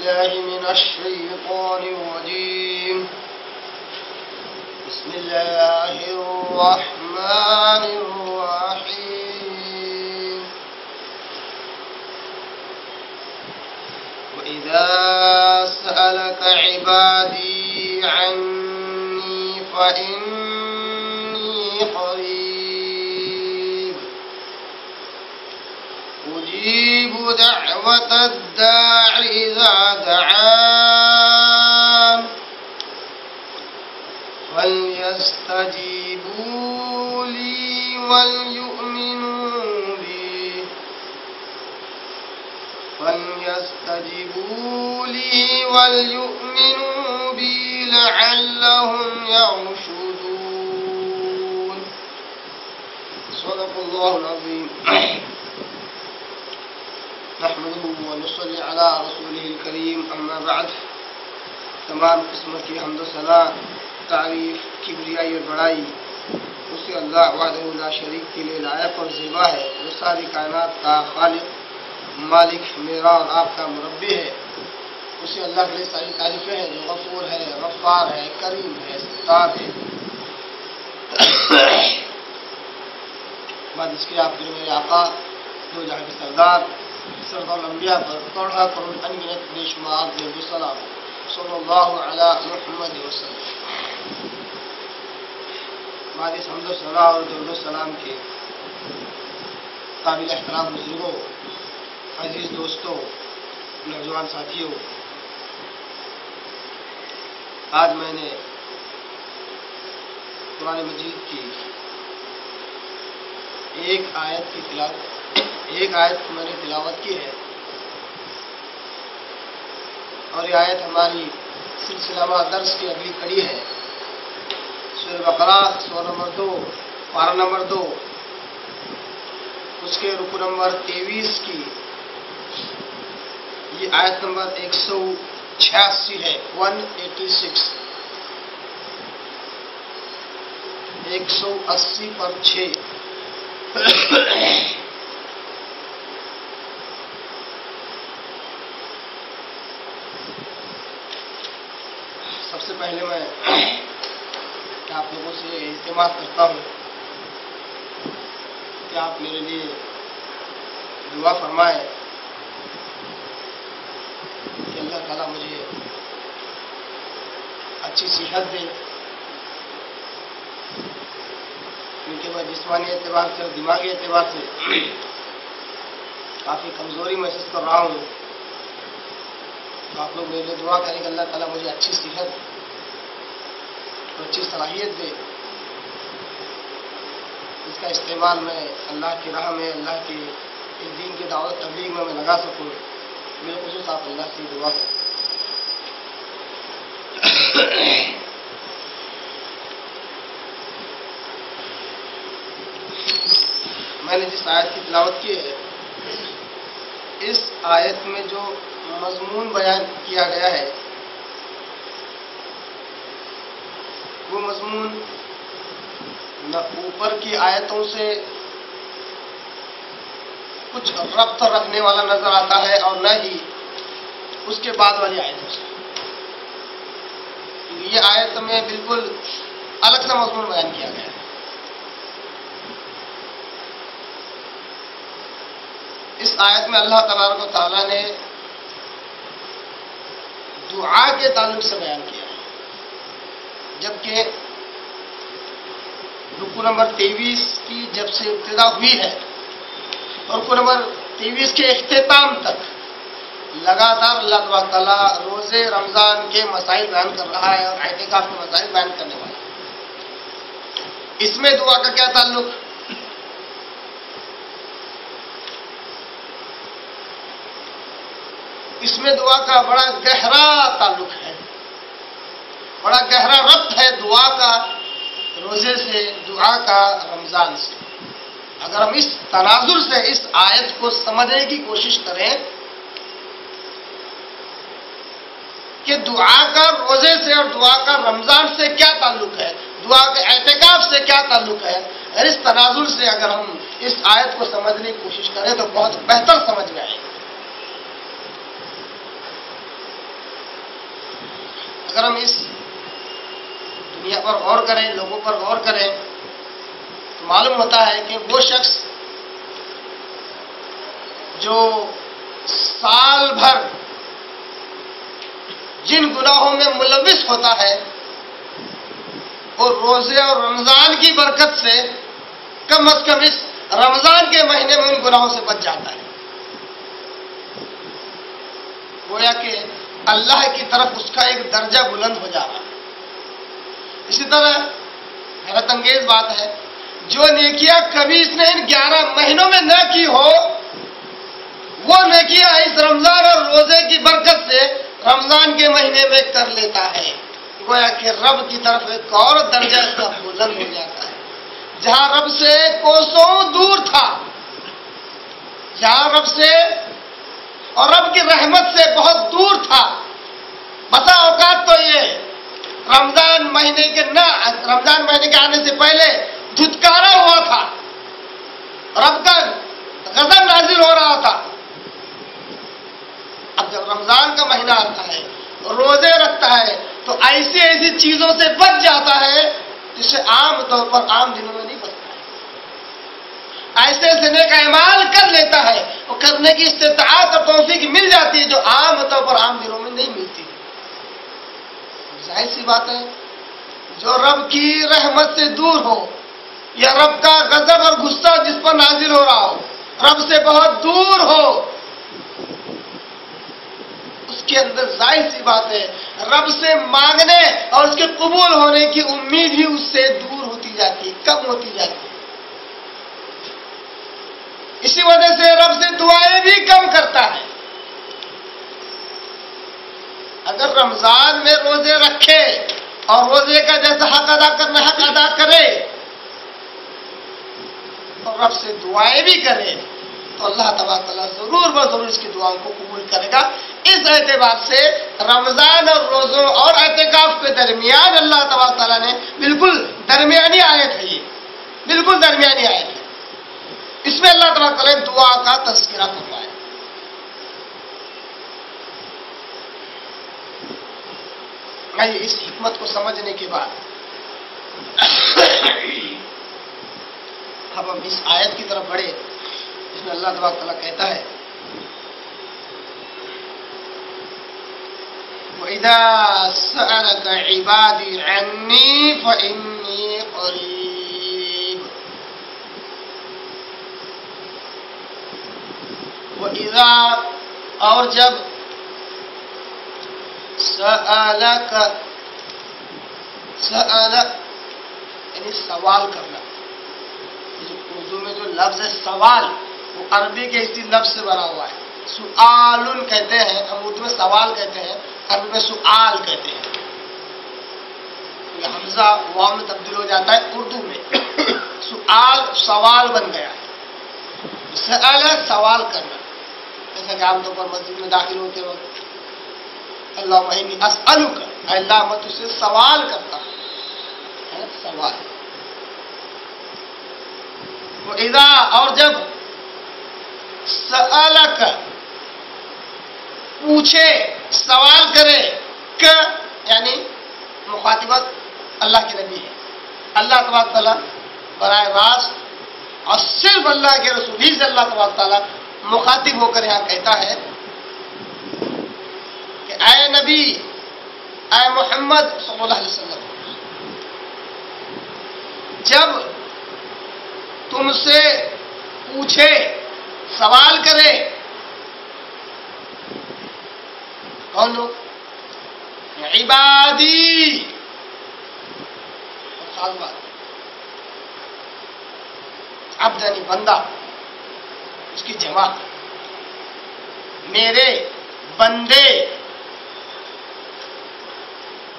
بالله من الشيطان الرجيم. بسم الله الرحمن الرحيم. وإذا سألك عبادي عني فإني قريب أجيب دعوة الداع إذا دعان فليستجيبوا لي وليؤمنوا بي لعلهم يرشدون. صدق الله العظيم. نحمده ونصلي على رسوله الكريم. اما بعد. تمام قسم کی حمد و ثنا، تعریف، کبریائی اور بڑائی اسے اللہ وحدہ لا شریک کے لیے لائق اور زیبا ہے، جو ساری کائنات کا خالق، مالک، میرا اور آپ کا مربی ہے. اسے اللہ کے لیے ساری تعریفیں ہیں، جو غفور ہے، غفار ہے، کریم ہے، ستار ہے. بعد اس کے آپ کے میرے آقا، دو جہاں کے سردار، سردار الانبیاء پر توڑا کروڑ انگنت بے شمار درود و سلام صلی اللہ علی محمد وسلم. بعد اس حمد و ثنا اور درود و سلام کے قابل احترام بزرگوں، عزیز دوستوں، نوجوان ساتھیوں، آج میں نے قرآن مجید کی ایک آیت میں نے تلاوت کی ہے، اور یہ آیت ہماری سلسلہ درس کی اگلی کڑی ہے. سورہ بقرہ سورہ نمبر 2 پارہ نمبر 2 اس کے رکوع نمبر 23 کی یہ آیت نمبر 186 ہے. 186 180 پر 6. سب سے پہلے میں آپ لوگوں سے التماس کرتا ہوں کہ آپ میرے لیے دعا فرمائیں کہ اللہ تعالیٰ مجھے اچھی صحت دے، کیونکہ میں جسمانی اعتبار سے اور دماغی اعتبار سے کافی کمزوری محسوس کر رہا ہوں. تو آپ لوگ میرے لیے دعا کریں کہ اللہ تعالیٰ مجھے اچھی صحت اور اچھی صلاحیت دے، اس کا استعمال میں اللہ کی راہ میں، اللہ کی اس دین کی دعوت تبلیغ میں لگا سکوں. بالخصوص آپ اللہ سے دعا کریں. میں نے جس آیت کی تلاوت کی ہے، اس آیت میں جو مضمون بیان کیا گیا ہے وہ مضمون نہ اوپر کی آیتوں سے کچھ ربط رکھنے والا نظر آتا ہے اور نہ ہی اس کے بعد والی آیتوں سے. یہ آیت میں بالکل الگ سا مضمون بیان کیا گیا ہے. اس آیت میں اللہ تبارک و تعالیٰ نے دعا کے تعلق سے بیان کیا ہے، جبکہ رکوع نمبر 23 کی جب سے ابتدا ہوئی ہے اور رکوع نمبر 23 کے اختتام تک لگاتار اللہ تبارک تعالیٰ روزے رمضان کے مسائل بیان کر رہا ہے اور اعتکاف کے مسائل بیان کرنے والا ہے. اس میں دعا کا کیا تعلق؟ اس میں دعا کا بڑا گہرا تعلق ہے، بڑا گہرا ربط ہے دعا کا روزے سے، دعا کا رمضان سے. اگر ہم اس تناظر سے اس آیت کو سمجھنے کی کوشش کریں کہ دعا کا روزے سے اور دعا کا رمضان سے کیا تعلق ہے، دعا کے اعتکاف سے کیا تعلق ہے، اور اس تناظر سے اگر ہم اس آیت کو سمجھنے کی کوشش کریں تو بہت بہتر سمجھ میں آئے. اگر ہم اس دنیا پر غور کریں، لوگوں پر غور کریں، تو معلوم ہوتا ہے کہ وہ شخص جو سال بھر جن گناہوں میں ملوث ہوتا ہے وہ روزے اور رمضان کی برکت سے کم از کم اس رمضان کے مہینے میں ان گناہوں سے بچ جاتا ہے. گویا کہ اللہ کی طرف اس کا ایک درجہ بلند ہو جا رہا ہے. اسی طرح حیرت انگیز بات ہے، جو نیکیاں کبھی اس نے ان 11 مہینوں میں نہ کی ہو، وہ نیکیاں اس رمضان اور روزے کی برکت سے رمضان کے مہینے میں کر لیتا ہے. گویا کہ رب کی طرف ایک اور درجہ اس کا بلند ہو جاتا ہے. جہاں رب سے کوسوں دور تھا، جہاں رب سے اور رب کی رحمت سے بہت دور تھا، بسا اوقات تو یہ رمضان مہینے کے آنے سے پہلے دھتکارا ہوا تھا، رب کا غضب نازل ہو رہا تھا. اب جب رمضان کا مہینہ آتا ہے، روزے رکھتا ہے، تو ایسی ایسی چیزوں سے بچ جاتا ہے جسے عام طور پر عام دنوں میں نہیں بچتا ہے. ایسے ایسے نیک اعمال کر لیتا ہے، وہ کرنے کی استطاعت اور توفیق مل جاتی ہے جو عام طور پر عام دنوں میں نہیں ملتی. ظاہر سی بات ہے، جو رب کی رحمت سے دور ہو یا رب کا غضب اور غصہ جس پر نازل ہو رہا ہو، رب سے بہت دور ہو، اس کے اندر ظاہر سی بات ہے رب سے مانگنے اور اس کے قبول ہونے کی امید بھی اس سے دور ہوتی جاتی ہے، کم ہوتی جاتی ہے. اسی وجہ سے رب سے دعائیں بھی کم کرتا ہے. اگر رمضان میں روزے رکھے اور روزے کا جیسا حق ادا کرنا حق ادا کرے اور رب سے دعائیں بھی کرے تو اللہ تبارک تعالیٰ ضرور ضرور اس کی دعاؤں کو قبول کرے گا. اس اعتبار سے رمضان اور روزوں اور اعتکاف کے درمیان اللہ تبارک تعالیٰ نے بالکل درمیانی آیت ہے، یہ بالکل درمیانی آیت ہے. اس میں اللہ تبارک تعالیٰ نے دعا کا تذکرہ فرمایا. اس حکمت کو سمجھنے کے بعد اب ہم اس آیت کی طرف بڑھے جس میں اللہ تبارک تعالیٰ کہتا ہے وَإِذَا سَأَلَكَ عِبَادِي عَنِّي فَإِنِّي قَرِيبٌ. وَإِذَا اور جب سألک یعنی سوال کرنا، اردو میں جو لفظ ہے سوال وہ عربی کے اسی لفظ سے بنا ہوا ہے. سؤال کہتے ہیں، ہم اردو میں سوال کہتے ہیں، عربی میں سؤال کہتے ہیں. یہ حمزہ واو میں تبدیل ہو جاتا ہے اردو میں. سوال بن گیا ہے. سأل سوال کرنا، جیسا کہ عام طور پر مسجد میں داخل ہوتے وقت اللہم انی اسألک، اللہ میں تجھ سے سوال کرتا ہوں، سوال. وَإِذَا اور جب سألک پوچھے سوال کرے، یعنی مخاطبت اللہ کے نبی ہے. اللہ تبارک تعالیٰ براہ راست اور صرف اللہ کے رسول ہی سے اللہ تبارک تعالیٰ مخاطب ہو کر یہاں کہتا ہے کہ اے نبی، اے محمد صلی اللہ علیہ وسلم، جب تم سے پوچھے سوال کرے کون لوگ؟ عبادی، خاص بات، عبد یعنی بندہ، اس کی جمع، میرے بندے،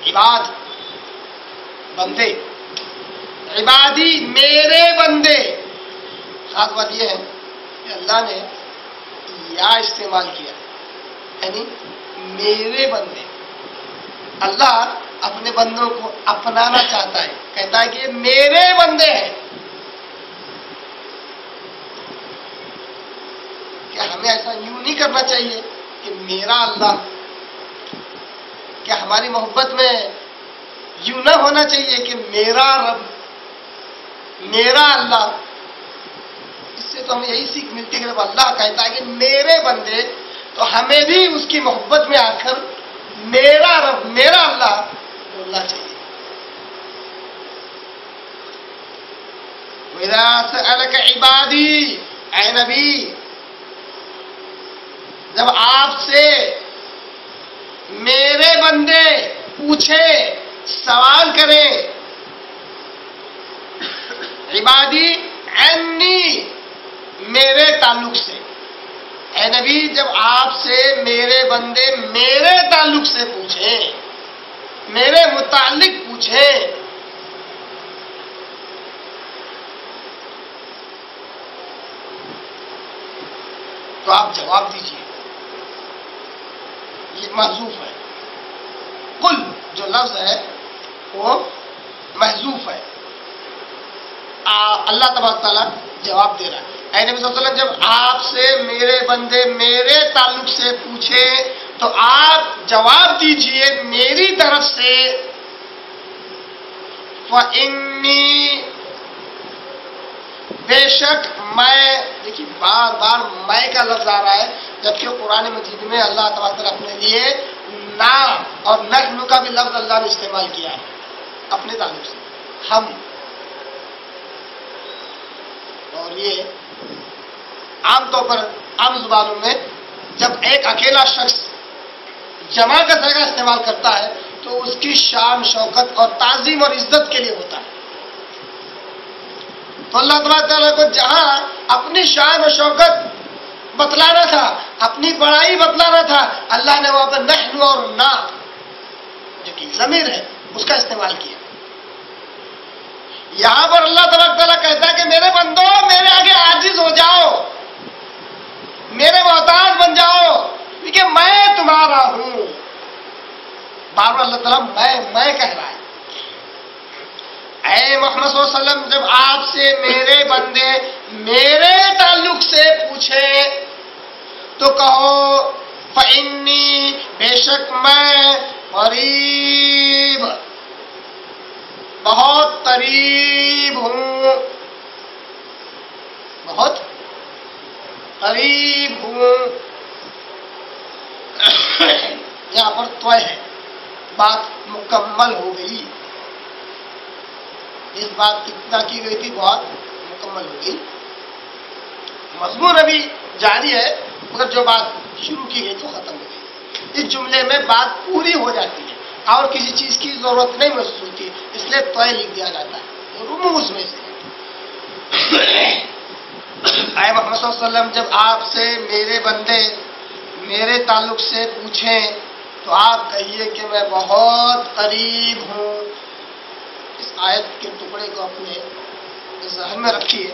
عباد بندے، عبادی میرے بندے. خاص بات یہ ہے کہ اللہ نے یا استعمال کیا، یعنی میرے بندے. اللہ اپنے بندوں کو اپنانا چاہتا ہے، کہتا ہے کہ یہ میرے بندے ہیں. کیا ہمیں ایسا یوں نہیں کرنا چاہیے کہ میرا اللہ، کہ ہماری محبت میں یوں نہ ہونا چاہیے کہ میرا رب، میرا اللہ. اس سے تو ہمیں یہی سیکھ ملتی ہے کہ جب اللہ کہتا ہے کہ میرے بندے، تو ہمیں بھی اس کی محبت میں آ کر میرا رب، میرا اللہ بولنا چاہیے. وَإِذَا سَأَلَكَ عِبَادِي، اے نبی جب آپ سے میرے بندے پوچھیں، سوال کریں، عبادی عنی، میرے تعلق سے. اے نبی جب آپ سے میرے بندے میرے تعلق سے پوچھیں، میرے متعلق پوچھیں، تو آپ جواب دیجیے. یہ محذوف ہے. قل جو لفظ ہے وہ محذوف ہے. اللہ تبارک تعالیٰ جواب دے رہا ہے. اے نبی صلی اللہ علیہ وسلم جب آپ سے میرے بندے میرے تعلق سے پوچھے تو آپ جواب دیجئے میری طرف سے. فَإِنِّي، بے شک میں، دیکھیے بار بار میں کا لفظ آ رہا ہے، جبکہ قرآن مجید میں اللہ تبارک تعالیٰ اپنے لیے نا اور نحن کا بھی لفظ اللہ نے استعمال کیا ہے اپنے تعلق سے، ہم. اور یہ عام طور پر عام زبانوں میں جب ایک اکیلا شخص جمع کا صیغہ استعمال کرتا ہے تو اس کی شان، شوکت اور تعظیم اور عزت کے لیے ہوتا ہے. تو اللہ تبارک تعالیٰ کو جہاں اپنی شان و شوکت بتلانا تھا، اپنی بڑائی بتلانا تھا، اللہ نے وہاں پر نحن اور نا جو کہ ضمیر ہے اس کا استعمال کیا. یہاں پر اللہ تبارک تعالیٰ کہتا ہے کہ میرے بندو میرے آگے عاجز ہو جاؤ، میرے محتاج بن جاؤ، کیونکہ میں تمہارا ہوں. بار بار اللہ تعالیٰ میں کہہ رہا ہے. اے محمد صلی اللہ علیہ وسلم جب آپ سے میرے بندے میرے تعلق سے پوچھے تو کہو فَإِنِّي، بے شک میں، قریب، بہت قریب ہوں، بہت قریب ہوں. یہاں پر تو ہے، بات مکمل ہو گئی. اس بات کتنا کی گئی تھی، بہت مکمل ہو گئی. مضمون ابھی جاری ہے مگر جو بات شروع کی گئی تو ختم ہو گئی. اس جملے میں بات پوری ہو جاتی ہے اور کسی چیز کی ضرورت نہیں محسوس ہوتی، اس لیے توئے لکھ دیا جاتا ہے رموز میں سے. اے محمد صلی اللہ علیہ وسلم جب آپ سے میرے بندے میرے تعلق سے پوچھیں تو آپ کہیے کہ میں بہت قریب ہوں. اس آیت کے ٹکڑے کو اپنے ذہن میں رکھیے.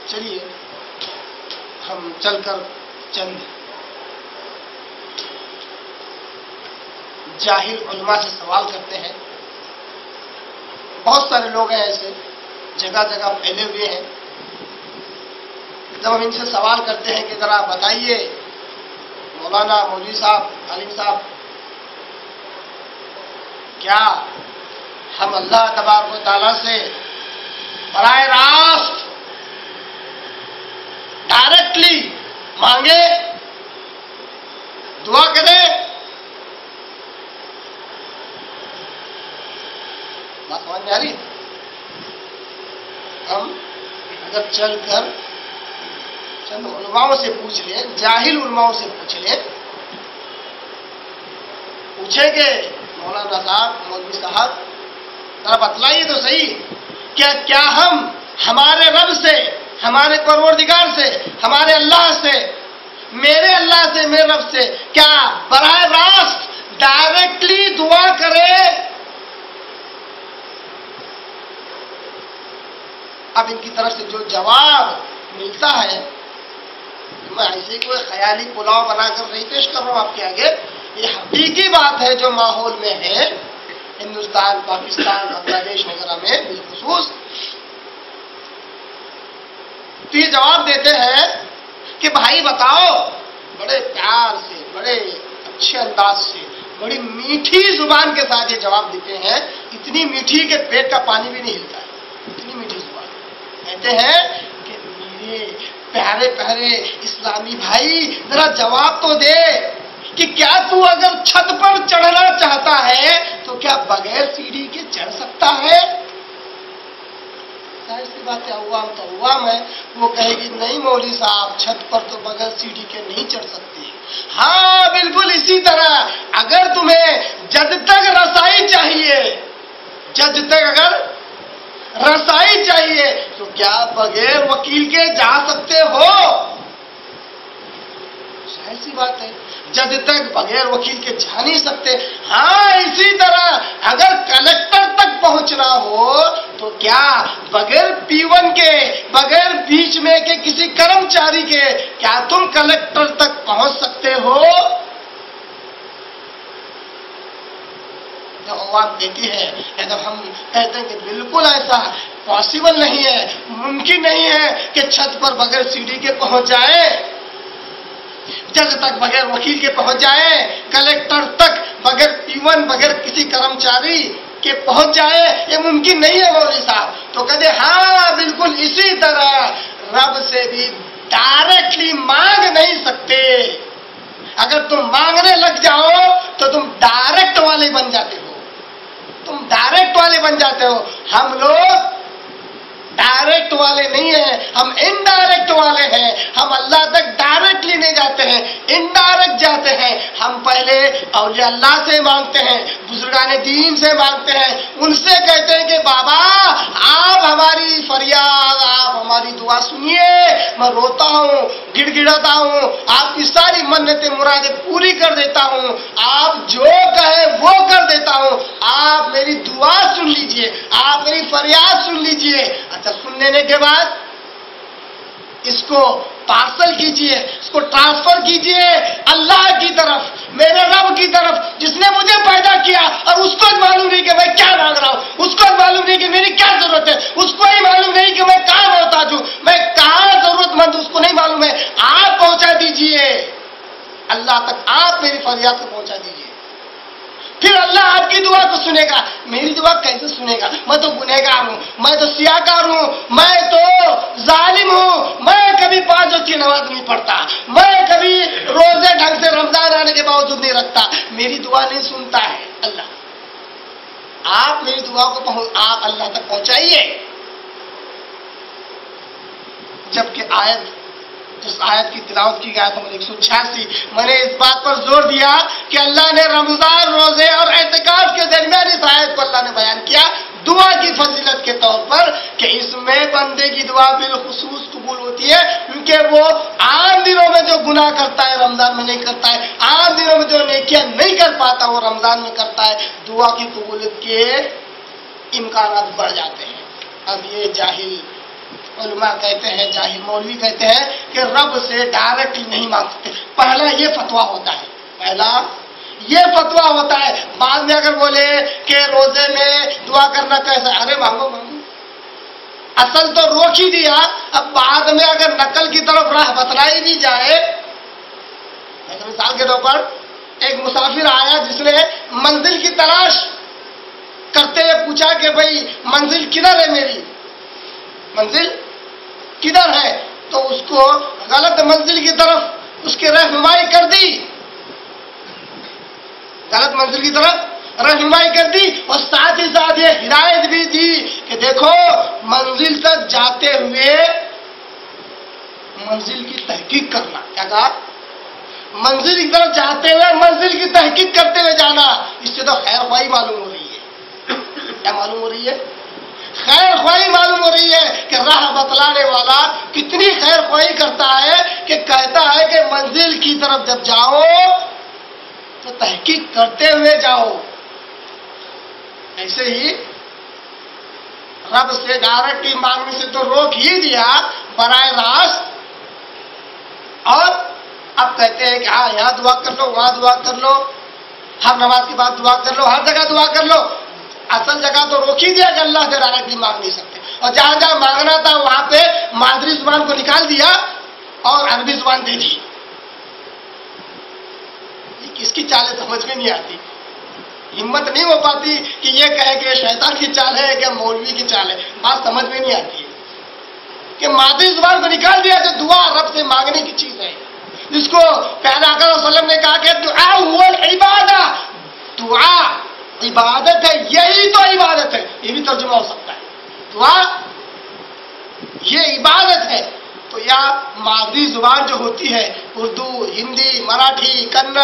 چلیے ہم چل کر چند جاہل علماء سے سوال کرتے ہیں. بہت سارے لوگ ہیں ایسے جگہ جگہ پھیلے ہوئے ہیں. جب ہم ان سے سوال کرتے ہیں کہ ذرا بتائیے مولانا، مولوی صاحب، عالم صاحب، کیا ہم اللہ تبارک و تعالیٰ سے براہ راست ڈائریکٹلی مانگے، دعا کریں؟ بات سمجھ میں آ رہی؟ ہم اگر چل کر چند علماؤں سے پوچھ لیں، جاہل علماؤں سے پوچھ لیں، پوچھیں گے مولانا صاحب، مولوی صاحب ذرا بتلائیے تو صحیح، کیا ہم ہمارے رب سے، ہمارے پروردگار سے، ہمارے اللہ سے، میرے اللہ سے، میرے رب سے کیا براہ راست ڈائریکٹلی دعا کریں؟ اب ان کی طرف سے جو جواب ملتا ہے، میں ایسے کوئی خیالی پلاؤ بنا کر نہیں پیش کر رہا ہوں آپ کے آگے، یہ حقیقی بات ہے جو ماحول میں ہے ہندوستان، پاکستان، بنگلہ دیش وغیرہ میں بالخصوص. تو یہ جواب دیتے ہیں کہ بھائی بتاؤ، بڑے پیار سے، بڑے اچھے انداز سے بڑی میٹھی زبان کے ساتھ یہ جواب دیتے ہیں، اتنی میٹھی کہ پیٹ کا پانی بھی نہیں ہلتا ہے، اتنی میٹھی زبان. کہتے ہیں کہ میرے پیارے پیارے اسلامی بھائی ذرا جواب تو دے کہ کیا تو اگر چھت پر چڑھنا چاہتا ہے تو کیا بغیر سیڑھی کے چڑھ سکتا ہے؟ ایسی بات ہے، عوام تو عوام ہے، وہ کہے گی نہیں مولوی صاحب چھت پر تو بغیر سیڑھی کے نہیں چڑھ سکتی. ہاں بالکل اسی طرح اگر تمہیں جج تک رسائی چاہیے، جج تک اگر رسائی چاہیے تو کیا بغیر وکیل کے جا سکتے ہو؟ ظاہر سی بات ہے، جج تک بغیر وکیل کے جا نہیں سکتے. ہاں اسی طرح اگر کلکٹر تک پہنچنا ہو تو کیا بغیر پیون کے، بغیر بیچ میں کے کسی کرمچاری کے کیا تم کلکٹر تک پہنچ سکتے ہو؟ جب عوام کہتی ہے، جب ہم کہتے ہیں کہ بالکل ایسا پاسبل نہیں ہے، ممکن نہیں ہے کہ چھت پر بغیر سیڑھی کے پہنچ جائے، جج تک بغیر وکیل کے پہنچ جائے، کلکٹر تک بغیر پیون، بغیر کسی کرمچاری کے پہنچ جائے، یہ ممکن نہیں ہے مولوی صاحب. تو کہتے ہاں بالکل اسی طرح رب سے بھی ڈائریکٹلی مانگ نہیں سکتے. اگر تم مانگنے لگ جاؤ تو تم ڈائریکٹ والے بن جاتے ہو، تم ڈائریکٹ والے بن جاتے ہو. ہم لوگ ڈائریکٹ والے نہیں ہیں، ہم انڈائریکٹ والے ہیں. ہم اللہ تک ڈائریکٹلی نہیں جاتے ہیں، انڈائریکٹ جاتے ہیں. ہم پہلے اولیاء اللہ سے مانگتے ہیں، بزرگان دین سے مانگتے ہیں، ان سے کہتے ہیں کہ بابا آپ ہماری فریاد، آپ ہماری دعا سنیے، میں روتا ہوں، گڑ گڑاتا ہوں، آپ کی ساری منتیں مرادیں پوری کر دیتا ہوں، آپ جو کہے وہ کر دیتا ہوں، آپ میری دعا سن لیجئے، آپ میری فریاد سن لیجئے. اچھا سن لینے کے بعد اس کو پارسل کیجئے، اس کو ٹرانسفر کیجئے اللہ کی طرف، میرے رب کی طرف جس نے مجھے پیدا کیا، اور اس کو معلوم نہیں کہ میں کیا مانگ رہا ہوں، اس کو معلوم نہیں کہ میری کیا ضرورت ہے، اس کو ہی معلوم نہیں کہ میں کہاں محتاج ہوں، میں کہاں ضرورت مند ہوں، اس کو نہیں معلوم ہے. آپ پہنچا دیجئے اللہ تک، آپ میری فریاد کو پہنچا دیجئے، پھر اللہ آپ کی دعا کو سنے گا. میری دعا کیسے سنے گا؟ میں تو گنہگار ہوں، میں تو سیاکار ہوں، میں تو ظالم ہوں، میں کبھی 5 وقت کی نماز نہیں پڑھتا، میں کبھی روزے ڈھنگ سے رمضان آنے کے باوجود نہیں رکھتا، میری دعا نہیں سنتا ہے اللہ. آپ میری دعا کو آپ اللہ تک پہنچائیے. جبکہ جس آیت کی تلاوت کی گیا تھا 186، میں نے اس بات پر زور دیا کہ اللہ نے رمضان، روزے اور اعتکاف کے درمیان اس آیت کو اللہ نے بیان کیا دعا کی فضیلت کے طور پر کہ اس میں بندے کی دعا بالخصوص قبول ہوتی ہے، کیونکہ وہ عام دنوں میں جو گناہ کرتا ہے رمضان میں نہیں کرتا ہے، عام دنوں میں جو نیکیاں نہیں کر پاتا وہ رمضان میں کرتا ہے. دعا کی قبولیت کے امکانات بڑھ جاتے ہیں. اب یہ جاہل علماء کہتے ہیں، جاہل مولوی کہتے ہیں کہ رب سے ڈائریکٹلی نہیں مانگ سکتے. پہلا یہ فتویٰ ہوتا ہے، پہلا یہ فتویٰ ہوتا ہے. بعد میں اگر بولے کہ روزے میں دعا کرنا کیسا، ارے مانگو مانگو، اصل تو روک ہی دیا. اب بعد میں اگر نقل کی طرف راہ بتلائی بھی جائے، مثال کے طور پر ایک مسافر آیا جس نے منزل کی تلاش کرتے ہوئے پوچھا کہ بھائی منزل کدھر ہے، میری منزل کدھر ہے، تو اس کو غلط منزل کی طرف اس کی رہنمائی کر دی، غلط منزل کی طرف رہنمائی کر دی، اور ساتھ ہی ساتھ یہ ہدایت بھی دی کہ دیکھو منزل تک جاتے ہوئے منزل کی تحقیق کرنا. کیا کہا؟ منزل کی طرف جاتے ہوئے منزل کی تحقیق کرتے ہوئے جانا. اس سے تو خیر خواہی معلوم ہو رہی ہے. کیا معلوم ہو رہی ہے؟ خیر خواہی معلوم ہو رہی ہے کہ راہ بتلانے والا کتنی خیر خواہی کرتا ہے کہ کہتا ہے کہ منزل کی طرف جب جاؤ تو تحقیق کرتے ہوئے جاؤ. ایسے ہی رب سے ڈائریکٹلی مانگنے سے تو روک ہی دیا براہ راست، اور اب کہتے ہیں کہ ہاں یہاں دعا کر لو، وہاں دعا کر لو، ہر نماز کے بعد دعا کر لو، ہر جگہ دعا کر لو. اصل جگہ تو روک ہی دیا کہ اللہ سے ڈائریکٹلی مانگ نہیں سکتے، اور جہاں جہاں مانگنا تھا وہاں پہ مادری زبان کو نکال دیا اور عربی زبان دے دی. یہ کس کی کی چالیں سمجھ میں نہیں آتی، ہمت نہیں ہو پاتی کہ یہ کہے کہ شیطان کی چال ہے کہ مولوی کی چال ہے، بات سمجھ میں نہیں آتی ہے کہ مادری زبان کو نکال دیا جو دعا رب سے مانگنے کی چیز ہے، جس کو پیارے آقا صلی اللہ علیہ وسلم نے کہا کہ دعا ہوا العبادہ، دعا عبادت ہے، یہی تو عبادت ہے، یہ بھی ترجمہ ہو سکتا ہے، دعا یہ عبادت ہے۔ تو یا مادری زبان جو ہوتی ہے اردو، ہندی، مراٹھی، کنڑ،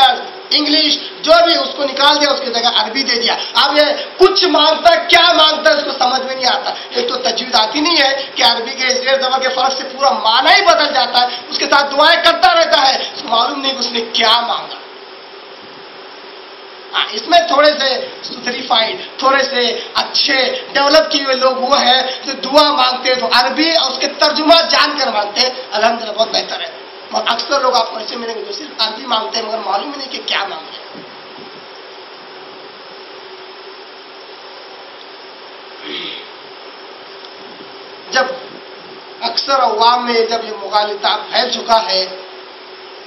انگلش، جو بھی، اس کو نکال دیا، اس کی جگہ عربی دے دیا۔ اب یہ کچھ مانگتا ہے، کیا مانگتا ہے اس کو سمجھ میں نہیں آتا۔ ایک تو تجوید آتی نہیں ہے کہ عربی کے زیر زبر کے فرق سے پورا معنی ہی بدل جاتا ہے، اس کے ساتھ دعائیں کرتا رہتا ہے، اس کو معلوم نہیں کہ اس نے کیا مانگا۔ اس میں تھوڑے سے سٹریفائڈ، تھوڑے سے اچھے ڈیولپ کیے ہوئے لوگ وہ ہیں جو دعا مانگتے ہیں تو عربی اور اس کے ترجمہ جان کر مانگتے ہیں، الحمدللہ بہت بہتر ہے۔ اور اکثر لوگ آپ کو ایسے ملیں گے جو صرف عربی مانگتے ہیں مگر معلوم ہی نہیں کہ کیا مانگتے ہیں۔ جب اکثر عوام میں جب یہ مغالطہ پھیل چکا ہے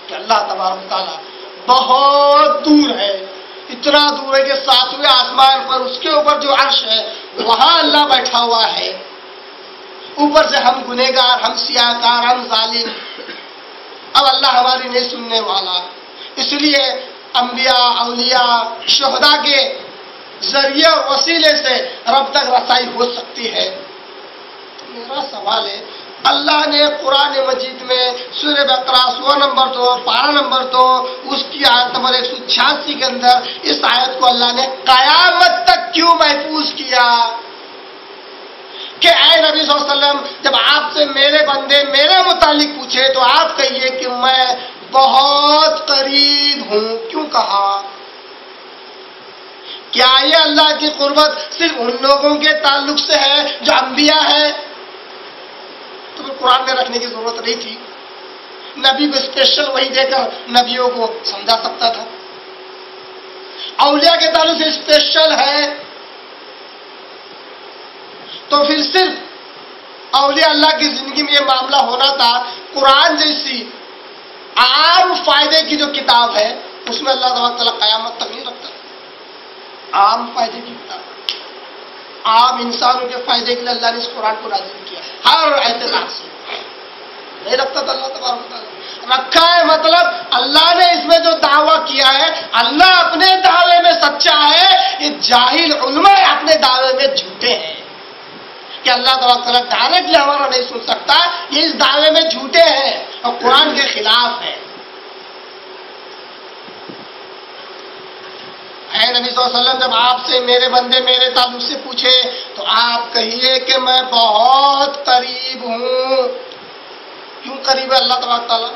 کہ اللہ تبارک تعالیٰ بہت دور ہے، اتنا دور ہے کہ ساتویں آسمان پر اس کے اوپر جو عرش ہے وہاں اللہ بیٹھا ہوا ہے، اوپر سے ہم گنہگار، ہم سیاہکار، ہم ظالم، اب اللہ ہماری نہیں سننے والا، اس لیے انبیاء، اولیاء، شہداء کے ذریعے اور وسیلے سے رب تک رسائی ہو سکتی ہے۔ میرا سوال ہے، اللہ نے قرآن مجید میں سورہ بقرہ سورہ نمبر 2 پارہ نمبر 2 اس کی آیت نمبر 186 کے اندر اس آیت کو اللہ نے قیامت تک کیوں محفوظ کیا کہ اے نبی صلی اللہ علیہ وسلم جب آپ سے میرے بندے میرے متعلق پوچھے تو آپ کہیے کہ میں بہت قریب ہوں؟ کیوں کہا؟ کیا یہ اللہ کی قربت صرف ان لوگوں کے تعلق سے ہے جو انبیاء ہیں؟ تو پھر قرآن میں رکھنے کی ضرورت نہیں تھی، نبی کو اسپیشل وہی دے کر نبیوں کو سمجھا سکتا تھا۔ اولیاء کے تعلق سے اسپیشل ہے تو پھر صرف اولیاء اللہ کی زندگی میں یہ معاملہ ہونا تھا۔ قرآن جیسی عام فائدے کی جو کتاب ہے اس میں اللہ تعالیٰ قیامت تک نہیں رکھتا، عام فائدے کی کتاب، عام انسانوں کے فائدے کے لیے اللہ نے اس قرآن کو نازل کیا، ہر اعتبار سے نہیں رکھتا تھا۔ اللہ تبارک تعالیٰ رکھا ہے، مطلب اللہ نے اس میں جو دعویٰ کیا ہے اللہ اپنے دعوے میں سچا ہے، یہ جاہل علماء اپنے دعوے میں جھوٹے ہیں کہ اللہ تعالیٰ ڈائریکٹلی ہمارا نہیں سن سکتا، یہ اس دعوے میں جھوٹے ہیں اور قرآن کے خلاف ہے۔ اے نبی صلی اللہ علیہ وسلم جب آپ سے میرے بندے میرے تعلق سے پوچھے تو آپ کہیے کہ میں بہت قریب ہوں۔ کیوں قریب ہے اللہ تبارک تعالیٰ؟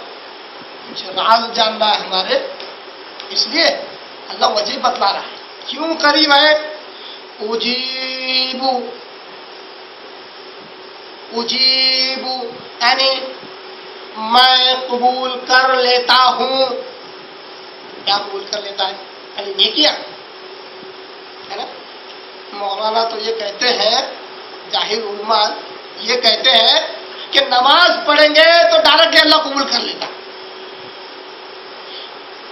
مجھے راز جاننا ہے ہمارے، اس لیے اللہ وجہ بتلا رہا ہے کیوں قریب ہے۔ اجیب یعنی میں قبول کر لیتا ہوں۔ کیا قبول کر لیتا ہے؟ یعنی نیکیاں ہے نا۔ مولانا تو یہ کہتے ہیں، جاہل علماء یہ کہتے ہیں کہ نماز پڑھیں گے تو ڈائریکٹلی اللہ قبول کر لیتا،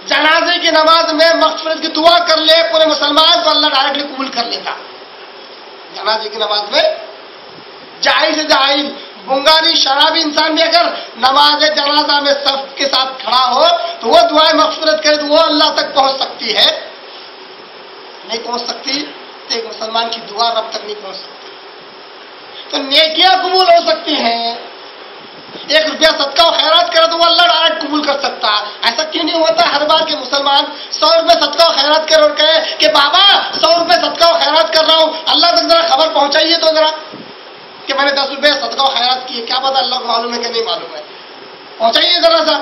جنازے کی نماز میں مغفرت کی دعا کر لے پورے مسلمان تو اللہ ڈائریکٹلی قبول کر لیتا۔ جنازے کی نماز میں جاہل سے جاہل بنگاری شرابی انسان بھی اگر نماز جنازہ میں صف کے ساتھ کھڑا ہو تو وہ دعائیں مغفرت کرے تو وہ اللہ تک پہنچ سکتی ہے، نہیں پہنچ سکتی تو ایک مسلمان کی دعا رب تک نہیں پہنچ سکتی۔ تو نیکیاں قبول ہو سکتی ہیں، 1 روپیہ صدقہ و خیرات کرے تو وہ اللہ ڈائریکٹ قبول کر سکتا۔ ایسا کیوں نہیں ہوتا ہر بار کہ مسلمان 100 روپے صدقہ و خیرات کر اور کہے کہ بابا 100 روپے صدقہ و خیرات کر رہا ہوں، اللہ تک ذرا خبر پہنچائیے تو ذرا کہ میں نے 10 روپے صدقہ و خیرات کیے، کیا پتا اللہ کو معلوم ہے کہ نہیں معلوم ہے، پہنچائیے ذرا سا۔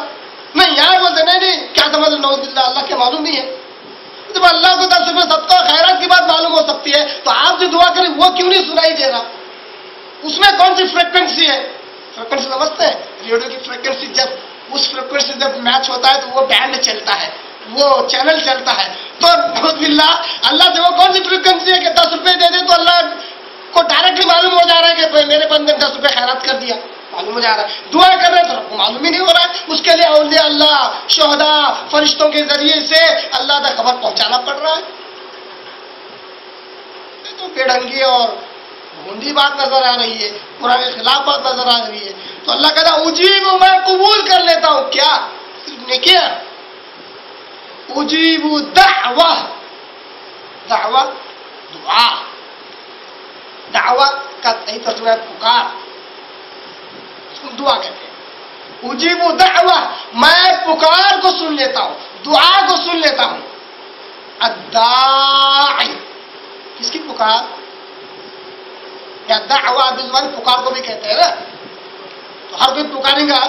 نہیں یار بولتے نہیں کیا سمجھ نعوذ باللہ اللہ کے معلوم نہیں ہے۔ جب اللہ کو 10 روپے صدقہ و خیرات کی بات معلوم ہو سکتی ہے تو آپ جو دعا کریں وہ کیوں نہیں سنائی دے رہا؟ اس میں کون سی فریکوینسی ہے؟ فریکوینسی سمجھتے ہیں؟ ریڈیو کی فریکوینسی جب اس فریکوینسی جب میچ ہوتا ہے تو وہ بینڈ چلتا ہے، وہ چینل چلتا ہے، تو نعوذ باللہ اللہ سے وہ کون سی فریکوینسی ہے کہ 10 روپے دے دے تو اللہ کو ڈائریکٹلی معلوم ہو جا رہا ہے کہ میرے بندے نے 10 روپے خیرات کر دیا۔ معلوم نہیں آ رہا ہے. دعا کر رہے تو رب کو معلوم ہی نہیں ہو رہا ہے. اس کے لیے اولیاء اللہ، شہداء، فرشتوں کے ذریعے سے اللہ تک خبر پہنچانا پڑ رہا ہے. تو بے ڈھنگی اور گندی بات نظر آ رہی ہے، قرآن کے خلاف بات نظر آ رہی ہے. تو اللہ کہتا ہے اجیب، میں قبول کر لیتا ہوں. کیا صرف نے کیا اجیب دعوہ، دعوہ دعا، دعوہ کا صحیح ترجمہ ہے پکار، اس کو دعا کہتے ہیں. اجیب دعوہ، میں پکار کو سن لیتا ہوں، دعا کو سن لیتا ہوں. الداعی، کس کی پکار؟ یا دعوہ بالمعنی پکار کو بھی کہتے ہیں نا. تو ہر کوئی پکارے گا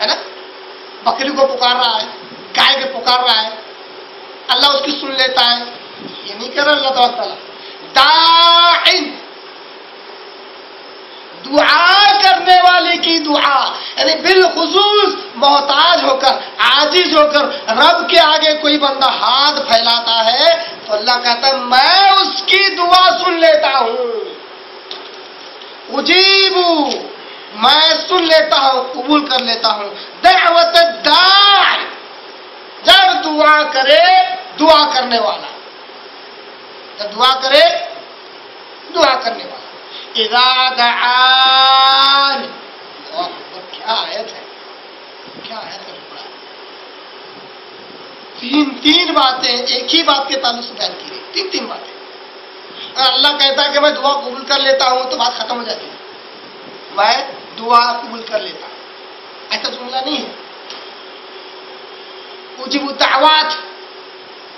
ہے نا. بکری کو پکار رہا ہے، گائے کو پکار رہا ہے، اللہ اس کی سن لیتا ہے، یہ نہیں کر رہا اللہ تعالیٰ. داعی، دعا کرنے والے کی دعا، یعنی بالخصوص محتاج ہو کر، عاجز ہو کر رب کے آگے کوئی بندہ ہاتھ پھیلاتا ہے تو اللہ کہتا ہے میں اس کی دعا سن لیتا ہوں. اجیب، میں سن لیتا ہوں، قبول کر لیتا ہوں. دعوت الداع، جب دعا کرے دعا کرنے والا، جب دعا کرے دعا کرنے والا. اذا دعان، کیا آیت ہے، کیا آیت ہے. تین باتیں ایک ہی بات کے تعلق سے بیان کی گئی، تین باتیں. اگر اللہ کہتا ہے کہ میں دعا قبول کر لیتا ہوں تو بات ختم ہو جاتی ہے. میں دعا قبول کر لیتا ہوں، ایسا جملہ نہیں ہے. اجیب الدعوات،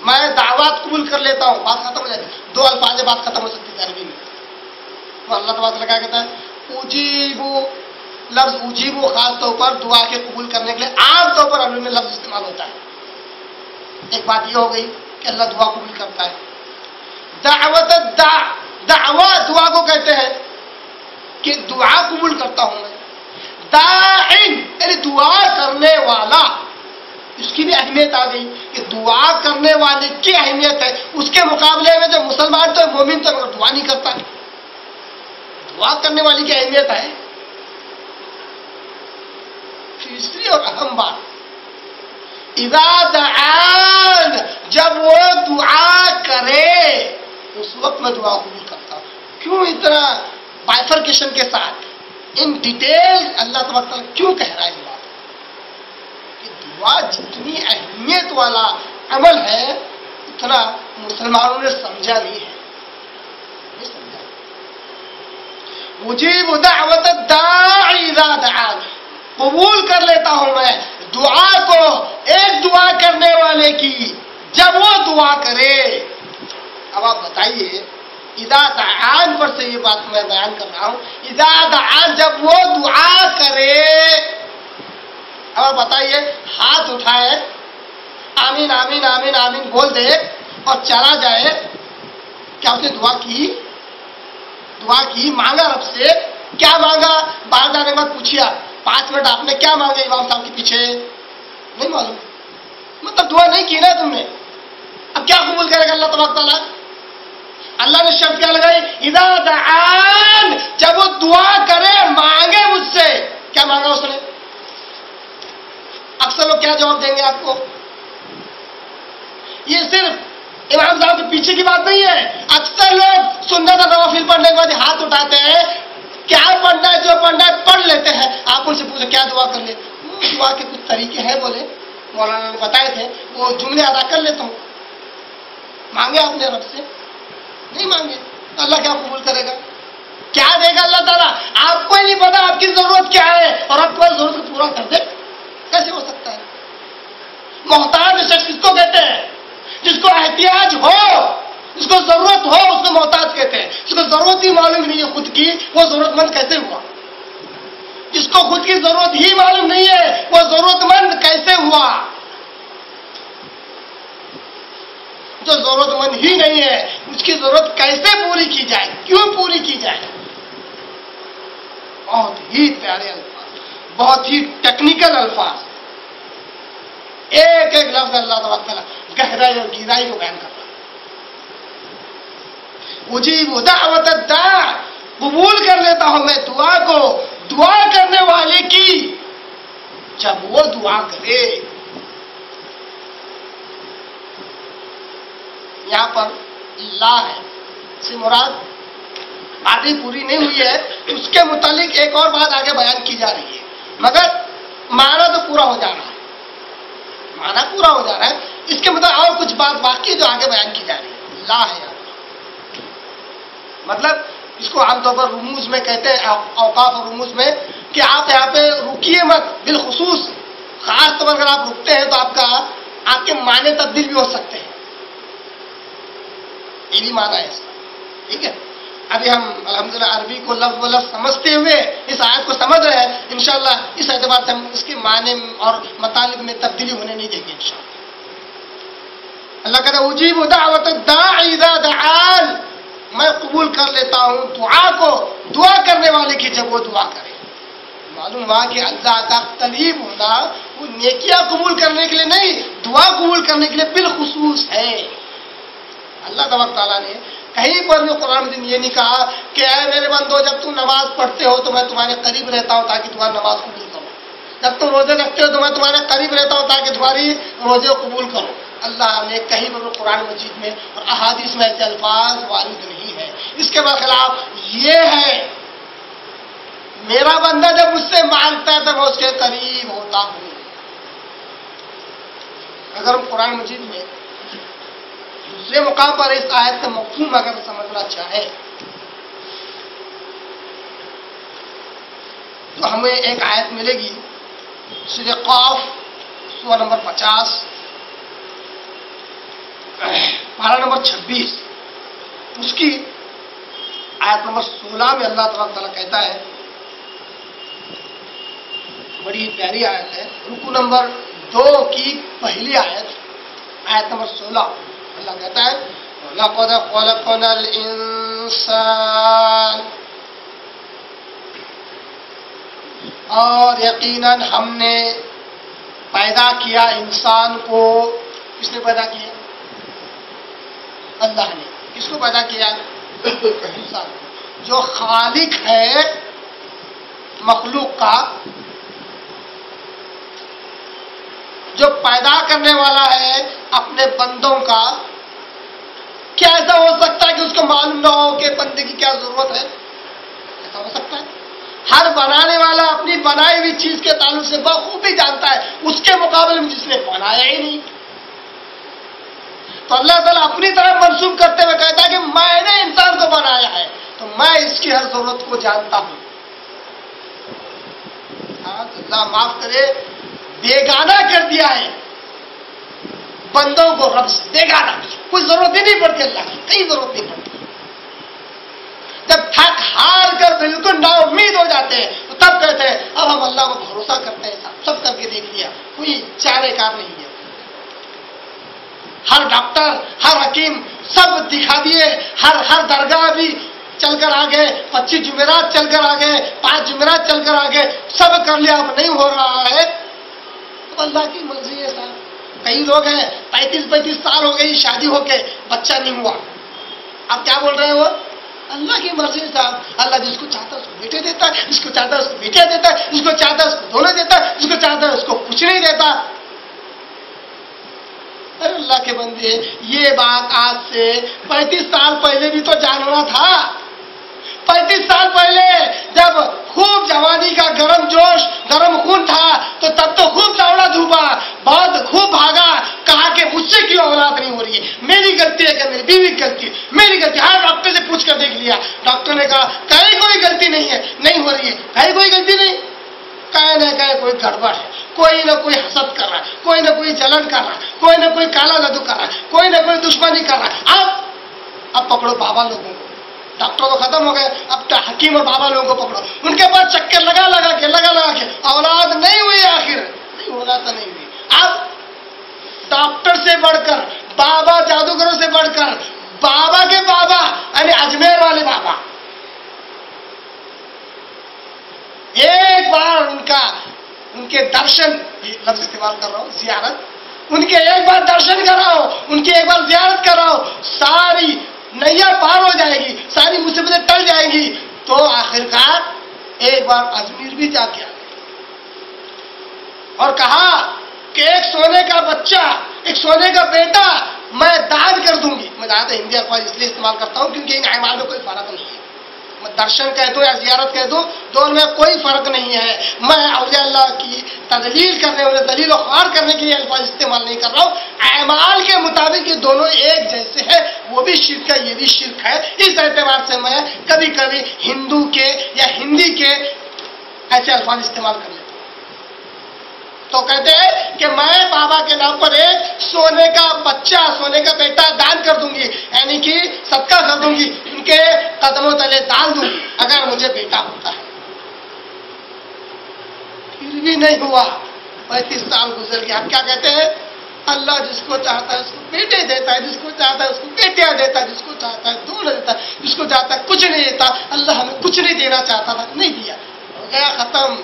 میں دعوات قبول کر لیتا ہوں، بات ختم ہو جاتی ہے. دو الفاظ بات ختم ہو سکتی ہے عربی میں. تو اللہ تبارک کیا کہتا ہے اجیب، لفظ اجیب خاص طور پر دعا کے قبول کرنے کے لیے عام طور پر عربی میں لفظ استعمال ہوتا ہے. ایک بات یہ ہو گئی کہ اللہ دعا قبول کرتا ہے. دعوت دعوہ دعا کو کہتے ہیں کہ دعا قبول کرتا ہوں میں. داعن یعنی دعا کرنے والا، اس کی بھی اہمیت آ گئی کہ دعا کرنے والے کی اہمیت ہے. اس کے مقابلے میں جو مسلمان تو مومن تو دعا نہیں کرتا ہے، دعا کرنے والی کی اہمیت ہے. تیسری اور اہم بات، اذا دعان، جب وہ دعا کرے اس وقت میں دعا قبول کرتا ہوں. کیوں اتنا بائفرکیشن کے ساتھ ان ڈیٹیل اللہ تبارک تعالیٰ کیوں کہہ رہا ہے یہ بات؟ کہ دعا جتنی اہمیت والا عمل ہے اتنا مسلمانوں نے سمجھا نہیں ہے. اجیب دعوت الداعی اذا دعان، قبول کر لیتا ہوں میں دعا کو ایک دعا کرنے والے کی جب وہ دعا کرے. اب آپ بتائیے اذا دعان پر سے یہ بات میں بیان کر رہا ہوں. اذا دعان جب وہ دعا کرے، اب آپ بتائیے ہاتھ اٹھائے آمین آمین آمین آمین بول دے اور چلا جائے، کیا اس نے دعا کی؟ دعا کی، مانگا رب سے. کیا مانگا؟ باہر جانے کے بعد پوچھیا 5 منٹ آپ نے کیا مانگا امام صاحب کے پیچھے؟ نہیں معلوم، مطلب دعا نہیں کی نا تم نے. اب کیا قبول کرے گا اللہ تبارک تعالیٰ؟ اللہ نے شرط کیا لگائی؟ اذا دعان، جب وہ دعا کرے مانگے مجھ سے. کیا مانگا اس نے؟ اکثر لوگ کیا جواب دیں گے آپ کو؟ یہ صرف امام صاحب کے پیچھے کی بات نہیں ہے. اکثر لوگ سنت اور نوافل پڑھنے کے بعد ہاتھ اٹھاتے ہیں، کیا پڑھنا ہے جو پڑھنا ہے پڑھ لیتے ہیں. آپ ان سے پوچھیں کیا دعا کر لے؟ دعا کے کچھ طریقے ہیں بولے، مولانا نے بتائے تھے، وہ جملے ادا کر لیتا ہوں. مانگے آپ نے رب سے؟ نہیں مانگے. اللہ کیا قبول کرے گا؟ کیا دے گا اللہ تعالیٰ؟ آپ کو ہی نہیں پتا آپ کی ضرورت کیا ہے اور آپ کو ضرورت کو پورا کر دے. کیسے ہو سکتا ہے؟ محتاج شخص کس کو کہتے ہیں؟ جس کو احتیاج ہو، جس کو ضرورت ہو اس کو محتاج کہتے ہیں. جس کو ضرورت ہی معلوم نہیں ہے خود کی، وہ ضرورت مند کیسے ہوا؟ جس کو خود کی ضرورت ہی معلوم نہیں ہے وہ ضرورت مند کیسے ہوا؟ جو ضرورت مند ہی نہیں ہے اس کی ضرورت کیسے پوری کی جائے؟ کیوں پوری کی جائے؟ بہت ہی پیارے الفاظ، بہت ہی ٹیکنیکل الفاظ. ایک ایک لفظ اللہ تبارک تعالیٰ گہرائی اور گہرائی کو بیان کر رہا ہے. اجیب دعوت الداع، قبول کر لیتا ہوں میں دعا کو دعا کرنے والے کی جب وہ دعا کرے. یہاں پر لا ہے سے مراد باتیں پوری نہیں ہوئی ہے، اس کے متعلق ایک اور بات آگے بیان کی جا رہی ہے، مگر معنی تو پورا ہو جا رہا ہے، معنی پورا ہو جا رہا ہے. اس کے مطلب اور کچھ بات باقی جو آگے بیان کی جا رہی ہے. لا ہے یہاں مطلب اس کو عام طور پر رموز میں کہتے ہیں، اوقاف اور رموز میں، کہ آپ یہاں پہ رکیے مت. بالخصوص خاص طور پر اگر آپ رکتے ہیں تو آپ کے معنی تبدیل بھی ہو سکتے ہیں. یہ بھی معنی ہے اس کا. ٹھیک ہے، ابھی ہم الحمدللہ عربی کو لفظ و لفظ سمجھتے ہوئے اس آیت کو سمجھ رہے ہیں. انشاءاللہ اس اعتبار سے ہم اس کے معنی اور مطالب میں تبدیلی ہونے نہیں دیں گے انشاءاللہ. اللہ کہتا ہے اجیب دعوت الداعی اذا دعان، میں قبول کر لیتا ہوں دعا کو، دعا کرنے والے کی جب وہ دعا کرے. معلوم ہوا کہ اللہ کا قریب ہونا وہ نیکیاں قبول کرنے کے لیے نہیں، دعا قبول کرنے کے لیے بالخصوص ہے. اللہ تبارک تعالیٰ نے کہیں پر بھی قرآن میں یہ نہیں کہا کہ اے میرے بندو جب تم نماز پڑھتے ہو تو میں تمہارے قریب رہتا ہوں تاکہ تمہاری نماز قبول کرو، جب تم روزے رکھتے ہو تو میں تمہارے قریب رہتا ہوں تاکہ تمہاری روزے قبول کرو. اللہ نے کہیں پر قرآن مجید میں اور احادیث میں ایسے الفاظ وارد نہیں ہے. اس کے برخلاف یہ ہے میرا بندہ جب مجھ سے مانگتا ہے تو میں اس کے قریب ہوتا ہوں. اگر ہم قرآن مجید میں دوسرے مقام پر اس آیت کا مفہوم اگر سمجھنا چاہیں تو ہمیں ایک آیت ملے گی سورہ قاف سورہ نمبر 50 پارہ نمبر 26، اس کی آیت نمبر 16 میں اللہ تبارک تعالیٰ کہتا ہے، بڑی پیاری آیت ہے، رکوع نمبر 2 کی پہلی آیت نمبر 16. اللہ کہتا ہے لَقَدْ خَلَقْنَا الْإِنسَانَ، اور یقیناً ہم نے پیدا کیا انسان کو. کس نے پیدا کیا؟ اللہ نے. کس کو پیدا کیا؟ انسان کو. جو خالق ہے مخلوق کا، جو پیدا کرنے والا ہے اپنے بندوں کا، کیا ایسا ہو سکتا ہے کہ اس کو معلوم نہ ہو کہ بندے کی کیا ضرورت ہے؟ ایسا ہو سکتا ہے؟ ہر بنانے والا اپنی بنائی ہوئی چیز کے تعلق سے بخوبی جانتا ہے، اس کے مقابلے میں جس نے بنایا ہی نہیں. تو اللہ تعالیٰ اپنی طرف منسوب کرتے ہوئے کہتا ہے کہ میں نے انسان کو بنایا ہے تو میں اس کی ہر ضرورت کو جانتا ہوں. اللہ معاف کرے، بیگانہ کر دیا ہے بندوں کو رب سے، بیگانہ. کوئی ضرورت ہی نہیں پڑتی اللہ کی، کئی ضرورت نہیں پڑتی. جب تھک ہار کر بالکل نا امید ہو جاتے ہیں تو تب کہتے ہیں اب ہم اللہ کو بھروسہ کرتے ہیں، سب کر کے دیکھ لیا، کوئی چارے کار نہیں ہے. ہر ڈاکٹر، ہر حکیم سب دکھا دیے، ہر درگاہ بھی چل کر آگے، 25 جمعرات چل کر آگے، 5 جمعرات چل کر آگے، سب کر لیا، اب نہیں ہو رہا ہے تو اللہ کی مرضی ہے صاحب. کئی لوگ ہیں 35 سال ہو گئی شادی ہو کے بچہ نہیں ہوا، آپ کیا بول رہے ہیں؟ وہ اللہ کی مرضی ہے صاحب. اللہ جس کو چاہتا ہے اس کو بیٹے دیتا ہے، جس کو چاہتا ہے اس کو بیٹیاں دیتا ہے، جس کو چاہتا ہے اس کو دونوں دیتا ہے، جس کو چاہتا ہے اس کو کچھ نہیں دیتا. ارے اللہ کے بندے، یہ بات آج سے 35 سال پہلے بھی تو جاننا تھا. 35 سال پہلے جب خوب جوانی کا گرم جوش، گرم خون تھا تو تب تو خوب دوڑا دھوپا، بہت خوب بھاگا، کہا کہ مجھ سے کیوں اولاد نہیں ہو رہی ہے، میری غلطی ہے کہ میری بیوی کی غلطی ہے، میری غلطی. ہر ڈاکٹر سے پوچھ کر دیکھ لیا، ڈاکٹر نے کہا کہیں کوئی غلطی نہیں ہے، نہیں ہو رہی ہے، کہیں کوئی غلطی نہیں، کہیں نہ کہیں کوئی گڑبڑ ہے، کوئی نہ کوئی حسد کر رہا ہے، کوئی نہ کوئی جلن کر رہا ہے، کوئی نہ کوئی کالا جادو کر رہا ہے، کوئی نہ کوئی دشمنی کر رہا ہے. اب پکڑو بابا لوگوں کو، ڈاکٹر تو ختم ہو گئے، اب حکیم اور بابا لوگوں کو پکڑو، ان کے پاس چکر لگا کے اولاد نہیں ہوئی، آخر نہیں ہونا تو نہیں ہوئی. اب ڈاکٹر سے بڑھ کر، بابا جادوگروں سے بڑھ کر، بابا کے بابا یعنی اجمیر والے بابا، ایک بار ان کے درشن، لفظ استعمال کر رہا ہوں، زیارت، ان کے ایک بار درشن کراؤ، ان کی ایک بار زیارت کراؤ، ساری نیا پار ہو جائے گی، ساری مصیبتیں ٹل جائیں گی. تو آخرکار ایک بار اجمیر بھی جا کے آ گئے اور کہا کہ ایک سونے کا بچہ، ایک سونے کا بیٹا میں دان کر دوں گی. میں زیادہ ہندی الفاظ اس لیے استعمال کرتا ہوں کیونکہ ان اعمال میں کوئی فرق نہیں ہے. میں درشن کہہ دوں یا زیارت کہہ دوں، دونوں میں کوئی فرق نہیں ہے. میں اولیاء اللہ کی تدلیل کرنے والے دلیل و خوار کرنے کے لیے الفاظ استعمال نہیں کر رہا ہوں. اعمال کے مطابق یہ دونوں ایک جیسے ہیں. وہ بھی شرک ہے، یہ بھی شرک ہے. اس اعتبار سے میں کبھی کبھی ہندو کے یا ہندی کے ایسے الفاظ استعمال کر لیتا ہوں. تو کہتے ہیں کہ میں بابا کے نام پر ایک سونے کا بچہ، سونے کا بیٹا دان کر دوں گی، یعنی کہ صدقہ کر دوں گی، ان کے قدموں تلے ڈال دوں گی اگر مجھے بیٹا ہوتا ہے. پھر بھی نہیں ہوا. 35 سال گزر گیا. اب کیا کہتے ہیں؟ اللہ جس کو چاہتا ہے اس کو بیٹے دیتا ہے، جس کو چاہتا ہے اس کو بیٹیاں دیتا ہے، جس کو چاہتا ہے دونوں دیتا ہے، جس کو چاہتا ہے کچھ نہیں دیتا. اللہ ہمیں کچھ نہیں دینا چاہتا تھا، نہیں دیا، ہو گیا، ختم.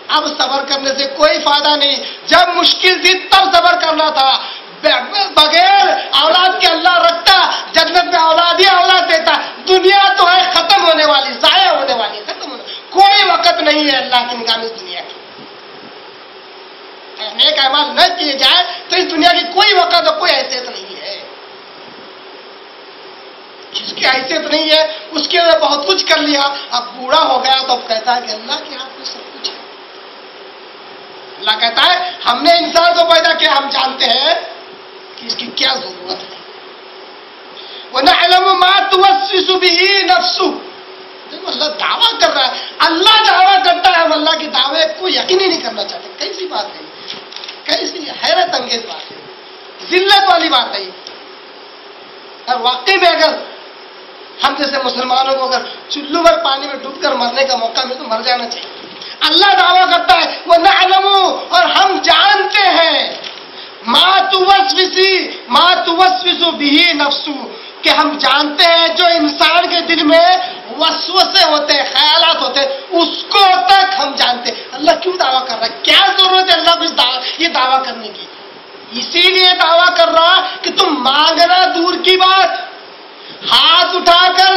اب صبر کرنے سے کوئی فائدہ نہیں. جب مشکل تھی تب صبر کرنا تھا. بغیر اولاد کے اللہ رکھتا، جنت میں اولاد ہی اولاد دیتا. دنیا تو ہے ختم ہونے والی، ضائع ہونے والی، ختم ہونے والی. کوئی وقت نہیں ہے اللہ کی نگاہ میں اس دنیا کی. نیک اعمال نہ کیے جائے تو اس دنیا کی کوئی وقت اور کوئی حیثیت نہیں ہے. جس کی حیثیت نہیں ہے اس کے لیے بہت کچھ کر لیا، اب بوڑھا ہو گیا تو اب کہتا ہے کہ اللہ کے ہاتھ میں سب کچھ ہے. اللہ کہتا ہے ہم نے انسان کو پیدا کیا، ہم جانتے ہیں کہ اس کی کیا ضرورت ہے. وَنَعْلَمُ مَا تُوَسْوِسُ بِهِ نَفْسُهُ. جب اللہ دعویٰ کر رہا ہے، اللہ دعویٰ کرتا ہے، ہم اللہ کے دعوے کو یقین ہی نہیں کرنا چاہتے. کیسی بات ہے، کیسی حیرت انگیز بات ہے، ذلت والی بات ہے. اور واقعی میں اگر ہم جیسے مسلمانوں کو اگر چلو بھر پانی میں ڈوب کر مرنے کا موقع ملے تو مر جانا چاہیے. اللہ دعویٰ کرتا ہے وہ نعلم، اور ہم جانتے ہیں، ما توسوس به نفسہ، کہ ہم جانتے ہیں جو انسان کے دل میں وسوسے ہوتے ہیں، خیالات ہوتے ہیں، اس کو تک ہم جانتے ہیں. اللہ کیوں دعویٰ کر رہا ہے؟ کیا ضرورت ہے اللہ کو یہ دعویٰ کرنے کی؟ اسی لیے دعویٰ کر رہا کہ تم مانگنا دور کی بات، ہاتھ اٹھا کر،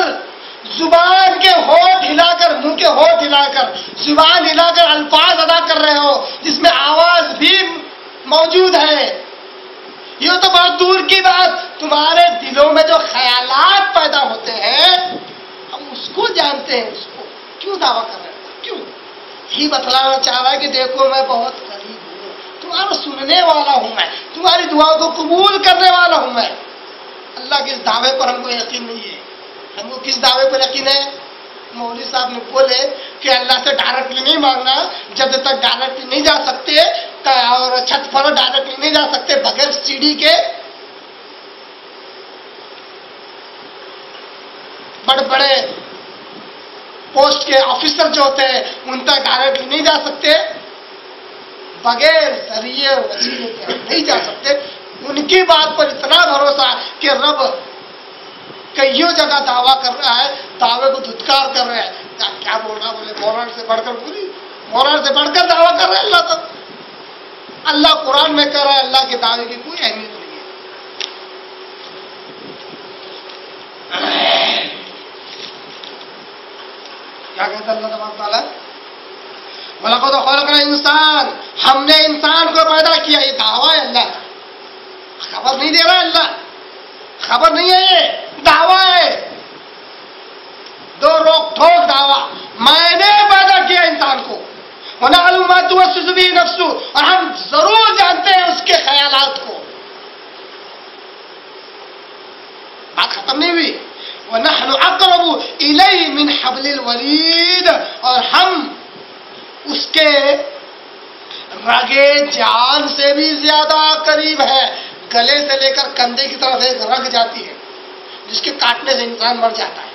زبان کے ہونٹ ہلا کر، منہ کے ہونٹ ہلا کر، زبان ہلا کر الفاظ ادا کر رہے ہو جس میں آواز بھی موجود ہے. یہ تو بہت دور کی بات. تمہارے دلوں میں جو خیالات پیدا ہوتے ہیں ہم اس کو جانتے ہیں. اس کو کیوں دعویٰ کر رہے ہیں؟ کیوں؟ یہی بتلانا چاہ رہا ہے کہ دیکھو میں بہت قریب ہوں، تمہارا سننے والا ہوں، میں تمہاری دعاؤں کو قبول کرنے والا ہوں. میں اللہ کے اس دعوے پر ہم کو یقین نہیں ہے. ہم کو کس دعوے پر یقین ہے؟ مولوی صاحب نے بولے کہ اللہ سے ڈائریکٹلی نہیں مانگنا، جب تک ڈائریکٹلی نہیں جا سکتے اور چھت پر ڈائریکٹلی نہیں جا سکتے بغیر سیڑھی کے. بڑے بڑے پوسٹ کے آفیسر جو ہوتے ہیں ان تک ڈائریکٹلی نہیں جا سکتے، بغیر ذریعے وسیلے کے نہیں جا سکتے. ان کی بات پر اتنا بھروسہ کہ رب کئیوں جگہ دعویٰ کر رہا ہے، دعوے کو دھتکار کر رہا ہے. کیا بول رہا؟ بولے مولانا سے بڑھ کر، پوری مولانا سے بڑھ کر دعویٰ کر رہا ہے اللہ تک. اللہ قرآن میں کہہ رہا ہے اللہ کے دعوے کی کوئی اہمیت نہیں ہے. کیا کہتا اللہ تبارک تعالیٰ؟ وَلَقَدْ خَلَقْنَا الْإِنسَانَ، ہم نے انسان کو پیدا کیا. یہ دعویٰ ہے اللہ، خبر نہیں دے رہا اللہ، خبر نہیں ہے، یہ دعویٰ ہے. دو روک ٹھوک دعویٰ. میں نے پیدا کیا انسان کو، وَنَعْلَمُ مَا تُوَسْوِسُ بِهِ نَفْسُهُ، اور ہم ضرور جانتے ہیں اس کے خیالات کو. بات ختم نہیں ہوئی. وَنَحْنُ أَقْرَبُ إِلَيْهِ مِنْ حَبْلِ الْوَرِيدِ، اور ہم اس کے رگے جان سے بھی زیادہ قریب ہے. گلے سے لے کر کندھے کی طرف ایک رگ جاتی ہے جس کے کاٹنے سے انسان مر جاتا ہے.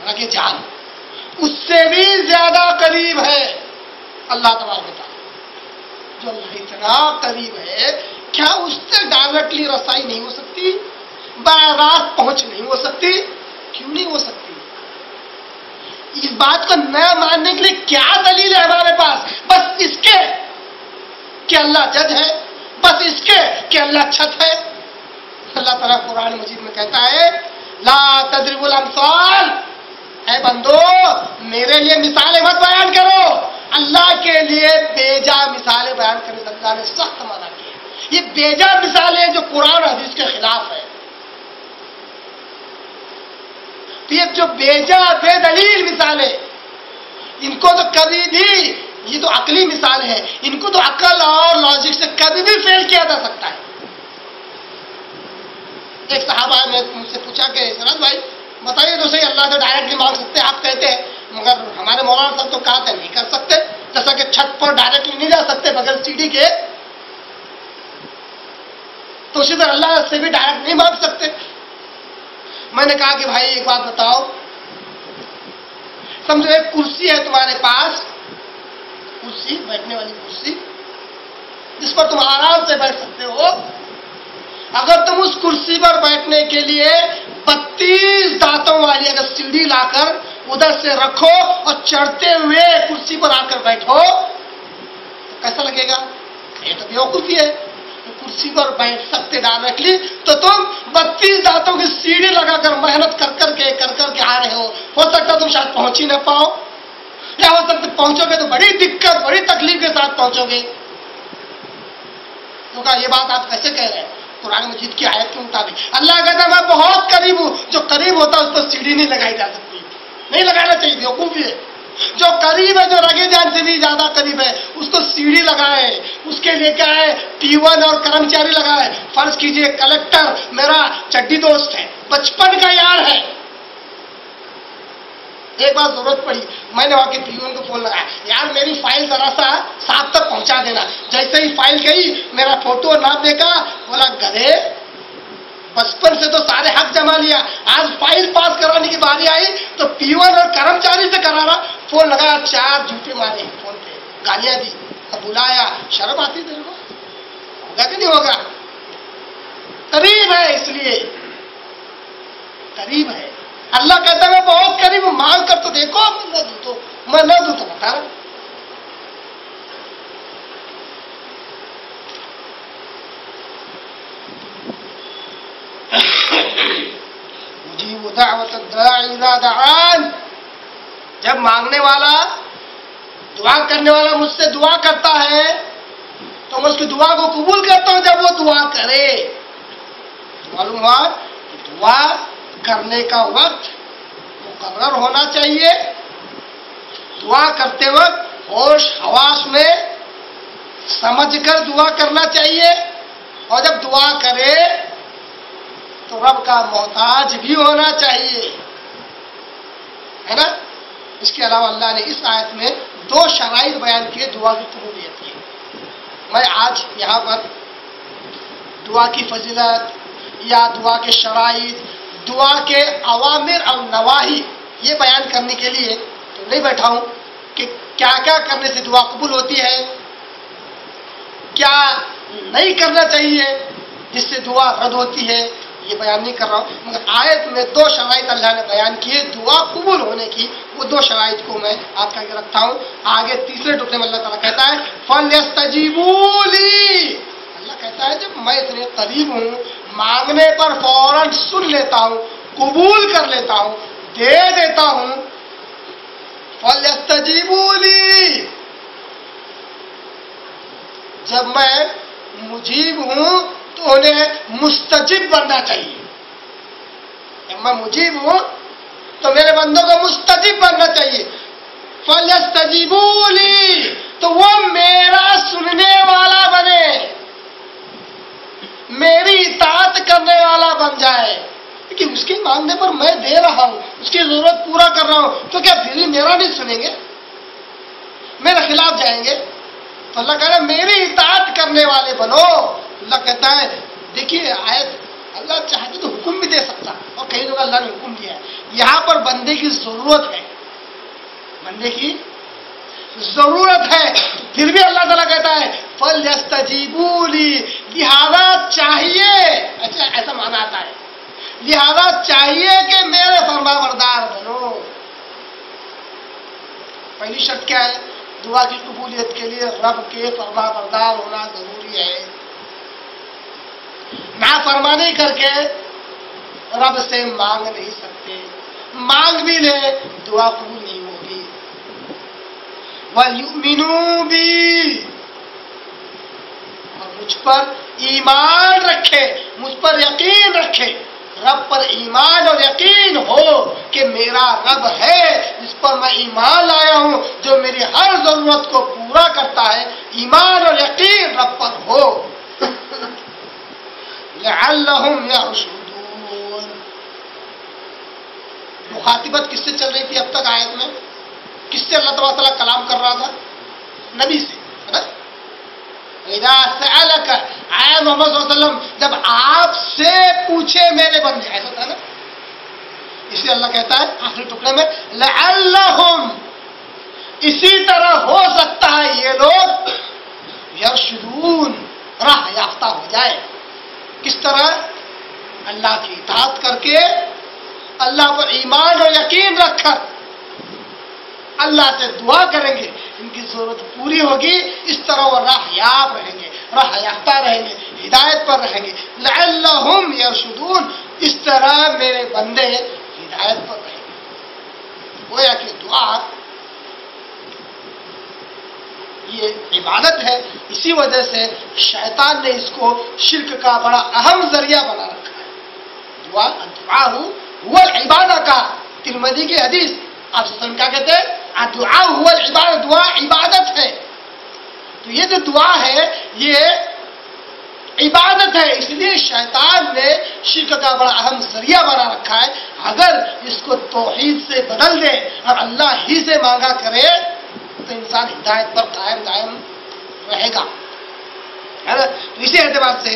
رگے جان اس سے بھی زیادہ قریب ہے اللہ تبارک و تعالیٰ. جو اللہ اتنا قریب ہے، کیا اس سے ڈائریکٹلی رسائی نہیں ہو سکتی؟ براہ راست پہنچ نہیں ہو سکتی؟ کیوں نہیں ہو سکتی؟ اس بات کو نہ ماننے کے لیے کیا دلیل ہے ہمارے پاس؟ بس اس کے کہ اللہ جج ہے، بس اس کے کہ اللہ چھت ہے. اللہ تعالیٰ قرآن مجید میں کہتا ہے لا تضربوا الامثال، اے بندو میرے لیے مثالیں مت بیان کرو، اللہ کے لیے بیجا مثالیں بیان کرنے سے اللہ نے سخت منع کیا۔ یہ بیجا مثالیں جو قرآن حدیث کے خلاف ہے، تو یہ جو بیجا بے دلیل مثالیں، ان کو تو کبھی بھی، یہ تو عقلی مثال ہے، ان کو تو عقل اور لاجک سے کبھی بھی فیل کیا جا سکتا ہے۔ ایک صحابہ نے مجھ سے پوچھا کہ سرد بھائی بتائیے تو صحیح، اللہ سے ڈائریکٹ نہیں مانگ سکتے آپ کہتے ہیں، مگر ہمارے مولانا صاحب تو کہا تھا نہیں کر سکتے، جیسا کہ چھت پر ڈائریکٹلی نہیں جا سکتے بغیر سیڑھی کے، تو اسی طرح اللہ سے بھی ڈائریکٹ نہیں مانگ سکتے۔ میں نے کہا کہ بھائی ایک بات بتاؤ، سمجھو ایک کرسی ہے تمہارے پاس، کرسی بیٹھنے والی کرسی جس پر تم آرام سے بیٹھ سکتے ہو، اگر تم اس کرسی پر بیٹھنے کے لیے 32 دانتوں والی اگر سیڑھی لا کر ادھر سے رکھو اور چڑھتے ہوئے کرسی پر آ کر بیٹھو تو کیسا لگے گا؟ یہ تو بیوقوفی ہے، کرسی پر بیٹھ سکتے ڈائریکٹلی تو تم 32 دانتوں کی سیڑھی لگا کر محنت کر کر کے آ رہے ہو سکتا تم شاید پہنچ ہی نہ پاؤ، یا ہو سکتا پہنچو گے تو بڑی دقت بڑی تکلیف کے ساتھ پہنچو گے۔ تو کہا یہ بات آپ کیسے کہہ رہے ہیں؟ قرآن مجید کی آیت کے مطابق اللہ کہتا ہے میں بہت قریب ہوں، جو قریب ہوتا ہے اس پر سیڑھی نہیں لگائی جا سکتی، نہیں لگانا چاہیے، بیوقوفی ہے۔ جو قریب ہے، جو رگے جان سے بھی زیادہ قریب ہے، اس کو سیڑھی لگائے، اس کے لیے کیا ہے پیون اور کرمچاری لگائے۔ فرض کیجئے کلیکٹر میرا چڈی دوست ہے، بچپن کا یار ہے، ایک بار ضرورت پڑی، میں نے وہاں کے پیون کو فون لگایا، یار میری فائل ذرا سا صاحب تک پہنچا دینا۔ جیسے ہی فائل گئی میرا فوٹو اور نام دیکھا، بولا گدھے بچپن سے تو سارے حق جما لیا، آج فائل پاس کرانے کی باری آئی تو پیون اور کرمچاری سے کرانا۔ فون لگایا، 4 جھوٹے مارے فون پہ، گالیاں دی، بلایا، شرم آتی تیرے کو؟ ہوگا کہ نہیں ہوگا؟ قریب ہے، اس لیے قریب ہے۔ اللہ کہتا ہے میں بہت قریب ہوں، مانگ کر تو دیکھو، میں نہ دوں تو بتا رہا ہوں۔ مجیب دعوت الداعی اذا دعان، جب مانگنے والا دعا کرنے والا مجھ سے دعا کرتا ہے تو میں اس کی دعا کو قبول کرتا ہوں جب وہ دعا کرے۔ معلوم ہوا کہ دعا کرنے کا وقت مقرر ہونا چاہیے، دعا کرتے وقت ہوش حواس میں سمجھ کر دعا کرنا چاہیے، اور جب دعا کرے تو رب کا محتاج بھی ہونا چاہیے، ہے نا؟ اس کے علاوہ اللہ نے اس آیت میں 2 شرائط بیان کیے دعا کی قبولیت کی۔ میں آج یہاں پر دعا کی فضیلت یا دعا کے شرائط، دعا کے اوامر اور نواہی یہ بیان کرنے کے لیے تو نہیں بیٹھا ہوں کہ کیا کیا کرنے سے دعا قبول ہوتی ہے، کیا نہیں کرنا چاہیے جس سے دعا رد ہوتی ہے، یہ بیان نہیں کر رہا ہوں، مگر آیت میں 2 شرائط اللہ نے بیان کیے دعا قبول ہونے کی، وہ 2 شرائط کو میں آپ کے رکھتا ہوں۔ آگے تیسرے ٹکڑے میں اللہ تعالیٰ کہتا ہے فَلْيَسْتَجِيبُوا لِي، اللہ کہتا ہے جب میں اتنے قریب ہوں، مانگنے پر فوراً سن لیتا ہوں، قبول کر لیتا ہوں، دے دیتا ہوں، فَلْيَسْتَجِيبُوا لِي، جب میں مجیب ہوں تو انہیں مستجب بننا چاہیے۔ جب میں مجیب ہوں تو میرے بندوں کو مستجب بننا چاہیے۔ فَلْيَسْتَجِيبُوا لِي، تو وہ میرا سننے والا بنے، میری اطاعت کرنے والا بن جائے، کہ اس کے مانگنے پر میں دے رہا ہوں، اس کی ضرورت پورا کر رہا ہوں، تو کیا پھر میرا نہیں سنیں گے، میرے خلاف جائیں گے؟ تو اللہ کہہ رہا ہے میری اطاعت کرنے والے بنو۔ اللہ کہتا ہے دیکھیے آیت، اللہ چاہتے تو حکم بھی دے سکتا، اور کئی جگہ اللہ نے حکم دیا ہے، یہاں پر بندے کی ضرورت ہے، بندے کی ضرورت ہے، پھر بھی اللہ تعالیٰ کہتا ہے فَلْيَسْتَجِيبُوا لِي، لہذا چاہیے، اچھا ایسا معنی آتا ہے، لہذا چاہیے کہ میرے فرما بردار بنو۔ پہلی شرط کیا ہے؟ دعا کی قبولیت کے لیے رب کے فرما بردار ہونا ضروری ہے، نافرمانی کر کے رب سے مانگ نہیں سکتے، مانگ بھی لے دعا قبول نہیں ہوگی. وَلْيُؤْمِنُوا بِي، اور مجھ پر ایمان رکھے، مجھ پر یقین رکھے. رب پر ایمان اور یقین ہو کہ میرا رب ہے جس پر میں ایمان لایا ہوں، جو میری ہر ضرورت کو پورا کرتا ہے. ایمان اور یقین رب پر ہو. لعلہم یرشدون. مخاطبت کس سے چل رہی تھی اب تک آیت میں؟ کس سے اللہ تعالیٰ کلام کر رہا تھا؟ نبی سے. اذا سألک، آئے محمد صلی اللہ علیہ وسلم جب آپ سے پوچھے میرے بندے، ایسا تھا نا. اسی اللہ کہتا ہے آخری ٹکڑے میں لعلہم، اسی طرح ہو سکتا ہے یہ لوگ یرشدون، راہ یافتہ ہو جائے. کس طرح؟ اللہ کی اطاعت کر کے، اللہ پر ایمان اور یقین رکھ کر اللہ سے دعا کریں گے، ان کی ضرورت پوری ہوگی. اس طرح وہ راہ یاب رہیں گے، راہ یافتہ رہیں گے، ہدایت پر رہیں گے. لعلہم یرشدون، اس طرح میرے بندے ہدایت پر رہیں گے. گویا کہ دعا یہ عبادت ہے. اسی وجہ سے شیطان نے اس کو شرک کا بڑا اہم ذریعہ بنا رکھا ہے. دعا هو العبادہ کا ترمذی کی حدیث، آپ سن کیا کہتے ہیں؟ دعا هو العبادہ، دعا عبادت ہے. تو یہ جو دعا ہے یہ عبادت ہے. اس لیے شیطان نے شرک کا بڑا اہم ذریعہ بنا رکھا ہے. اگر اس کو توحید سے بدل دے اور اللہ ہی سے مانگا کرے تو انسان ہدایت پر قائم رہے گا. تو اسی اعتبار سے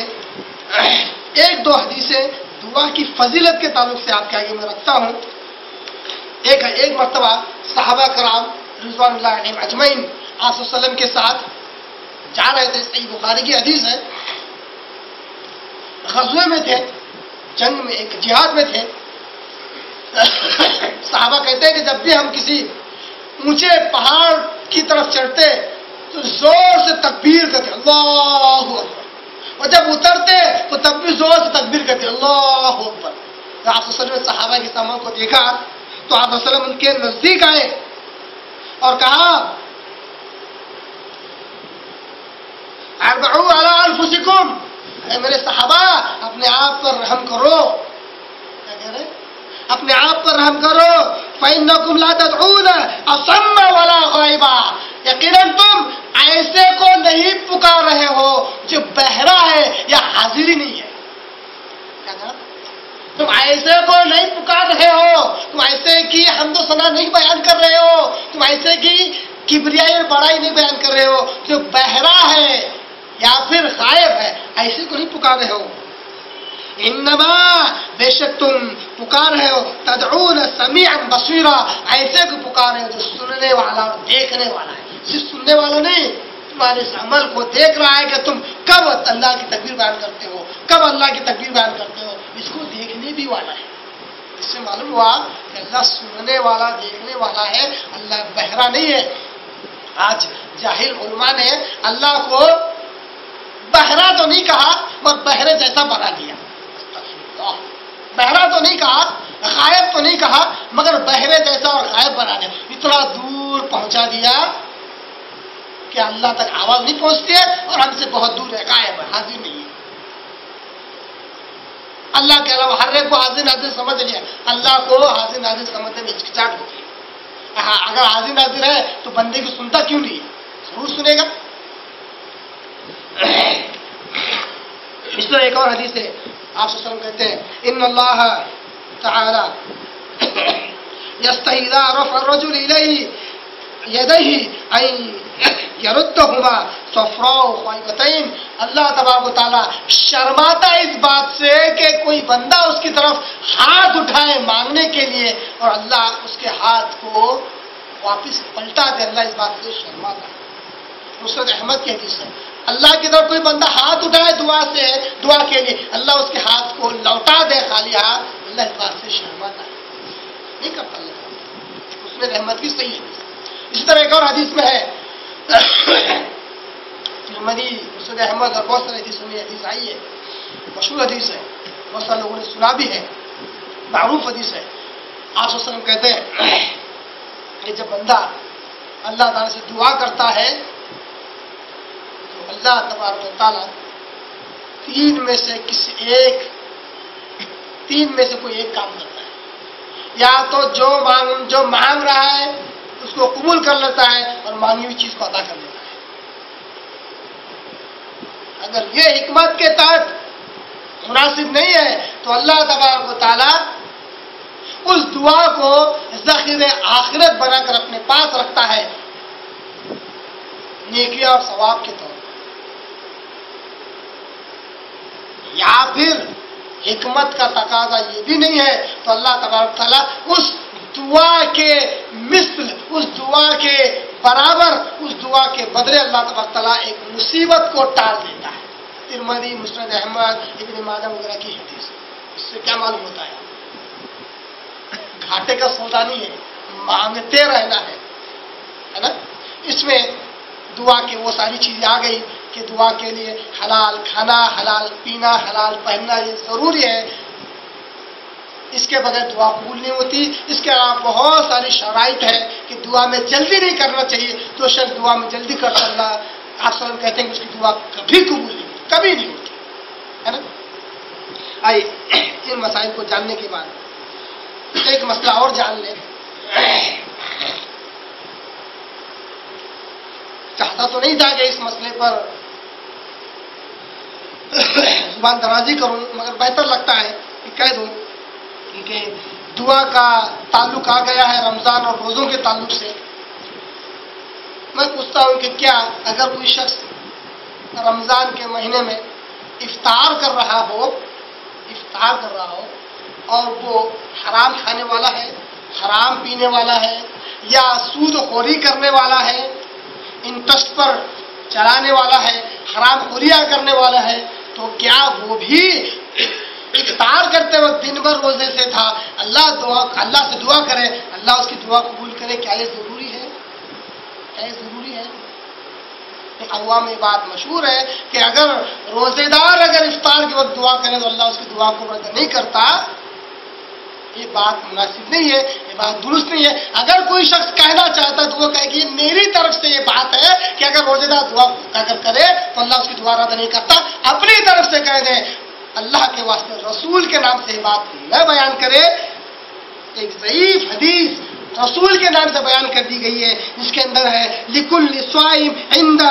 ایک دو حدیثیں دعا کی فضیلت کے تعلق سے آپ کے آگے میں رکھتا ہوں. ایک مرتبہ صحابہ کرام رضوان اللہ علیہم اجمعین آپ صلی اللہ علیہ وسلم کے ساتھ جا رہے تھے. صحیح بخاری کی حدیث ہے. غزوے میں تھے، جنگ میں، ایک جہاد میں تھے. صحابہ کہتے ہیں کہ جب بھی ہم کسی اونچے پہاڑ کی طرف چڑھتے تو زور سے تکبیر کرتے اللہ اکبر، اور جب اترتے تو تب بھی زور سے تکبیر کرتے اللہ اکبر. تو آپ صلی اللہ علیہ وسلم نے صحابہ کی تمام کو دیکھا تو آپ صلی اللہ علیہ وسلم ان کے نزدیک آئے اور کہا اربعوا علی انفسکم، اے میرے صحابہ اپنے آپ پر رحم کرو. کیا کہہ رہے؟ اپنے آپ پر رحم کرو. فإنکم لا تدعون اصم ولا غائبا، یقیناً تم ایسے کو نہیں پکار رہے ہو جو بہرا ہے یا حاضر ہی نہیں ہے. کیا کہا؟ تم ایسے کو نہیں پکار رہے ہو، تم ایسے کی حمد و ثنا نہیں بیان کر رہے ہو، تم ایسے کی کبریائی اور بڑائی نہیں بیان کر رہے ہو جو بہرا ہے یا پھر غائب ہے، ایسے کو نہیں پکار رہے ہو. انما بے شک تم پکار رہے ہو تدعون سمیعا بصیرا، ایسے کو پکار رہے ہو جو سننے والا اور دیکھنے والا ہے. صرف سننے والا نہیں، تمہارے اس عمل کو دیکھ رہا ہے کہ تم کب اللہ کی تکبیر بیان کرتے ہو، کب اللہ کی تکبیر بیان کرتے ہو، اس کو دیکھنے بھی والا ہے. اس سے معلوم ہوا کہ اللہ سننے والا دیکھنے والا ہے، اللہ بہرا نہیں ہے. آج جاہل علماء نے اللہ کو بہرا تو نہیں کہا اور بہرے جیسا بنا دیا. بہرا تو نہیں کہا، غائب تو نہیں کہا، مگر بہرے جیسا اور غائب بنا دیا. اتنا دور پہنچا دیا کہ اللہ تک آواز نہیں پہنچتی ہے اور ہم سے بہت دور ہے، غائب ہے، حاضر نہیں ہے. اللہ کے علاوہ ہر ایک کو حاضر ناظر سمجھ لیا. اللہ کو حاضر ناظر سمجھنے میں ہچکچاہٹ ہوتی ہے. اگر حاضر ناظر ہے تو بندے کو سنتا کیوں نہیں ہے؟ ضرور سنے گا. اس طرح ایک اور حدیث ہے، آپ صلی اللہ علیہ وسلم کہتے ہیں ان اللہ تعالی یستحی اذا رفع الرجل الیہ یدیہ ان یردہما صفراء خیبتین. اللہ تبارک و تعالی شرماتا ہے اس بات سے کہ کوئی بندہ اس کی طرف ہاتھ اٹھائے مانگنے کے لیے اور اللہ اس کے ہاتھ کو واپس پلٹا دے. اللہ اس بات سے شرماتا ہے. مسند احمد کی حدیث ہے، اللہ کی طرف کوئی بندہ ہاتھ اٹھائے دعا کے لیے، اللہ اس کے ہاتھ کو لوٹا دے خالی ہاتھ. اللہ اس بات سے شرماتا ہے، نہیں کرتا اللہ. مسند احمد کی صحیح ہے. اسی طرح ایک اور حدیث میں ہے مسند احمد اور بہت سارے حدیثوں میں حدیث آئی ہے، مشہور حدیث ہے، بہت سارے لوگوں نے سنا بھی ہے، معروف حدیث ہے. آپ صلی اللہ علیہ وسلم کہتے ہیں کہ جب بندہ اللہ تعالیٰ سے دعا کرتا ہے تو اللہ تبارک و تعالیٰ تین میں سے کوئی ایک کام کرتا ہے. یا تو جو مانگ رہا ہے اس کو قبول کر لیتا ہے اور مانگی ہوئی چیز کو عطا کر لیتا ہے. اگر یہ حکمت کے تحت مناسب نہیں ہے تو اللہ تبارک و تعالیٰ اس دعا کو ذخیرہ آخرت بنا کر اپنے پاس رکھتا ہے نیکیاں اور ثواب کے طور پر. یا پھر حکمت کا تقاضا یہ بھی نہیں ہے تو اللہ تبارک تعالیٰ اس دعا کے مثل، اس دعا کے برابر، اس دعا کے بدلے اللہ تبارک تعالیٰ ایک مصیبت کو ٹال دیتا ہے. ترمذی، مسند احمد، ابن ماجہ وغیرہ کی حدیث. اس سے کیا معلوم ہوتا ہے؟ گھاٹے کا سودا نہیں ہے، مانگتے رہنا ہے نا. اس میں دعا کے وہ ساری چیزیں آ گئی کہ دعا کے لیے حلال کھانا، حلال پینا، حلال پہننا یہ ضروری ہے. اس کے بغیر دعا قبول نہیں ہوتی. اس کے علاوہ بہت ساری شرائط ہے کہ دعا میں جلدی نہیں کرنا چاہیے. جو شخص دعا میں جلدی کرتا اللہ آپ صلی اللہ علیہ وسلم کہتے ہیں کہ اس کی دعا کبھی قبول نہیں ہوتی، کبھی نہیں ہوتی ہے نا. آئیے ان مسائل کو جاننے کے بعد ایک مسئلہ اور جان لیں. چاہتا تو نہیں تھا کہ اس مسئلے پر زبان درازی کروں، مگر بہتر لگتا ہے کہ کہہ دوں کہ دعا کا تعلق آ گیا ہے رمضان اور روزوں کے تعلق سے. میں پوچھتا ہوں کہ کیا اگر کوئی شخص رمضان کے مہینے میں افطار کر رہا ہو اور وہ حرام کھانے والا ہے، حرام پینے والا ہے، یا سود خوری کرنے والا ہے، انٹرسٹ پر چلانے والا ہے، حرام خوریاں کرنے والا ہے، تو کیا وہ بھی افطار کرتے وقت دن بھر روزے سے تھا، اللہ سے دعا کرے، اللہ اس کی دعا قبول کرے؟ کیا یہ ضروری ہے؟ عوام میں بات مشہور ہے کہ اگر روزے دار افطار کے وقت دعا کرے تو اللہ اس کی دعا کو رد نہیں کرتا. یہ بات مناسب نہیں ہے، یہ بات درست نہیں ہے. اگر کوئی شخص کہنا چاہتا ہے تو وہ کہے کہ میری طرف سے یہ بات ہے کہ اگر روزے دار دعا اگر کرے تو اللہ اس کی دعا رد نہیں کرتا. اپنی طرف سے کہہ دیں، اللہ کے واسطے رسول کے نام سے یہ بات نہ بیان کرے. ایک ضعیف حدیث رسول کے نام سے بیان کر دی گئی ہے جس کے اندر ہے لِكُلِّ صَائِمٍ عِندَ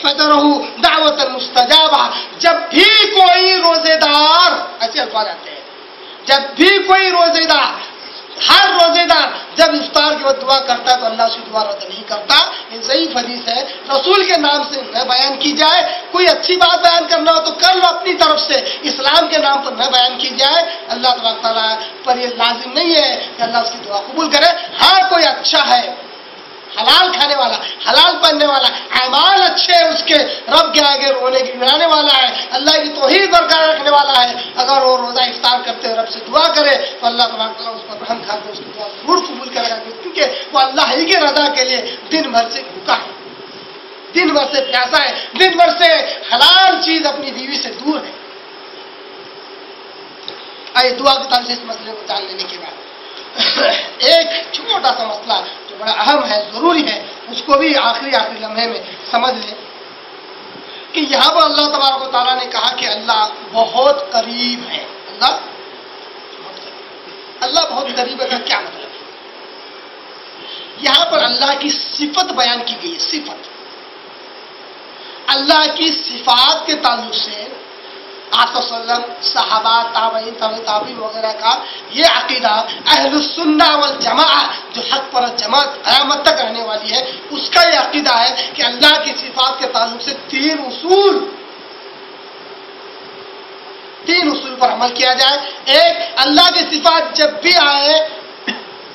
فَطْرِهِ دَعْوَةً مُسْتَجَابَةً. جب بھی کوئی روزے دار، ایسے الفاظ آتے ہیں، جب بھی کوئی روزے دار، ہر روزے دار جب افطار کے وقت دعا کرتا ہے تو اللہ اس کی دعا رد نہیں کرتا. یہ ضعیف حدیث ہے، رسول کے نام سے نہ بیان کی جائے. کوئی اچھی بات بیان کرنا ہو تو کر لو اپنی طرف سے، اسلام کے نام پر نہ بیان کی جائے. اللہ تبارک تعالیٰ پر یہ لازم نہیں ہے کہ اللہ اس کی دعا قبول کرے. ہاں کوئی اچھا ہے، حلال کھانے والا، حلال پہننے والا، اعمال اچھے اس کے، رب کے آگے رونے کی گرانے والا ہے، اللہ کی توحید برقرار رکھنے والا ہے، اگر وہ روزہ افطار کرتے رب سے دعا کرے تو اللہ تبارک تعالیٰ اس پر رحم کھا کے اس کی دعا ضرور قبول کرے گا، کیونکہ وہ اللہ ہی کے رضا کے لیے دن بھر سے بھوکا ہے، دن بھر سے پیاسا ہے، دن بھر سے حلال چیز اپنی بیوی سے دور ہے. آئیے دعا کے تعلق سے اس مسئلے کو جان لینے کے بعد ایک چھوٹا سا مسئلہ جو بڑا اہم ہے، ضروری ہے، اس کو بھی آخری لمحے میں سمجھ لیں کہ یہاں پر اللہ تبارک و تعالیٰ نے کہا کہ اللہ بہت قریب ہے. اللہ بہت قریب ہے کا کیا مطلب ہے؟ یہاں پر اللہ کی صفت بیان کی گئی ہے. صفت اللہ کی صفات کے تعلق سے آپ صلی اللہ علیہ وسلم، صحابہ، تابعین، تابعین وغیرہ کا یہ عقیدہ اہل السنہ والجماعہ جو حق پر جماعت قیامت تک رہنے والی ہے، اس کا یہ عقیدہ ہے کہ اللہ کی صفات کے تعلق سے تین اصول پر عمل کیا جائے. ایک، اللہ کی صفات جب بھی آئے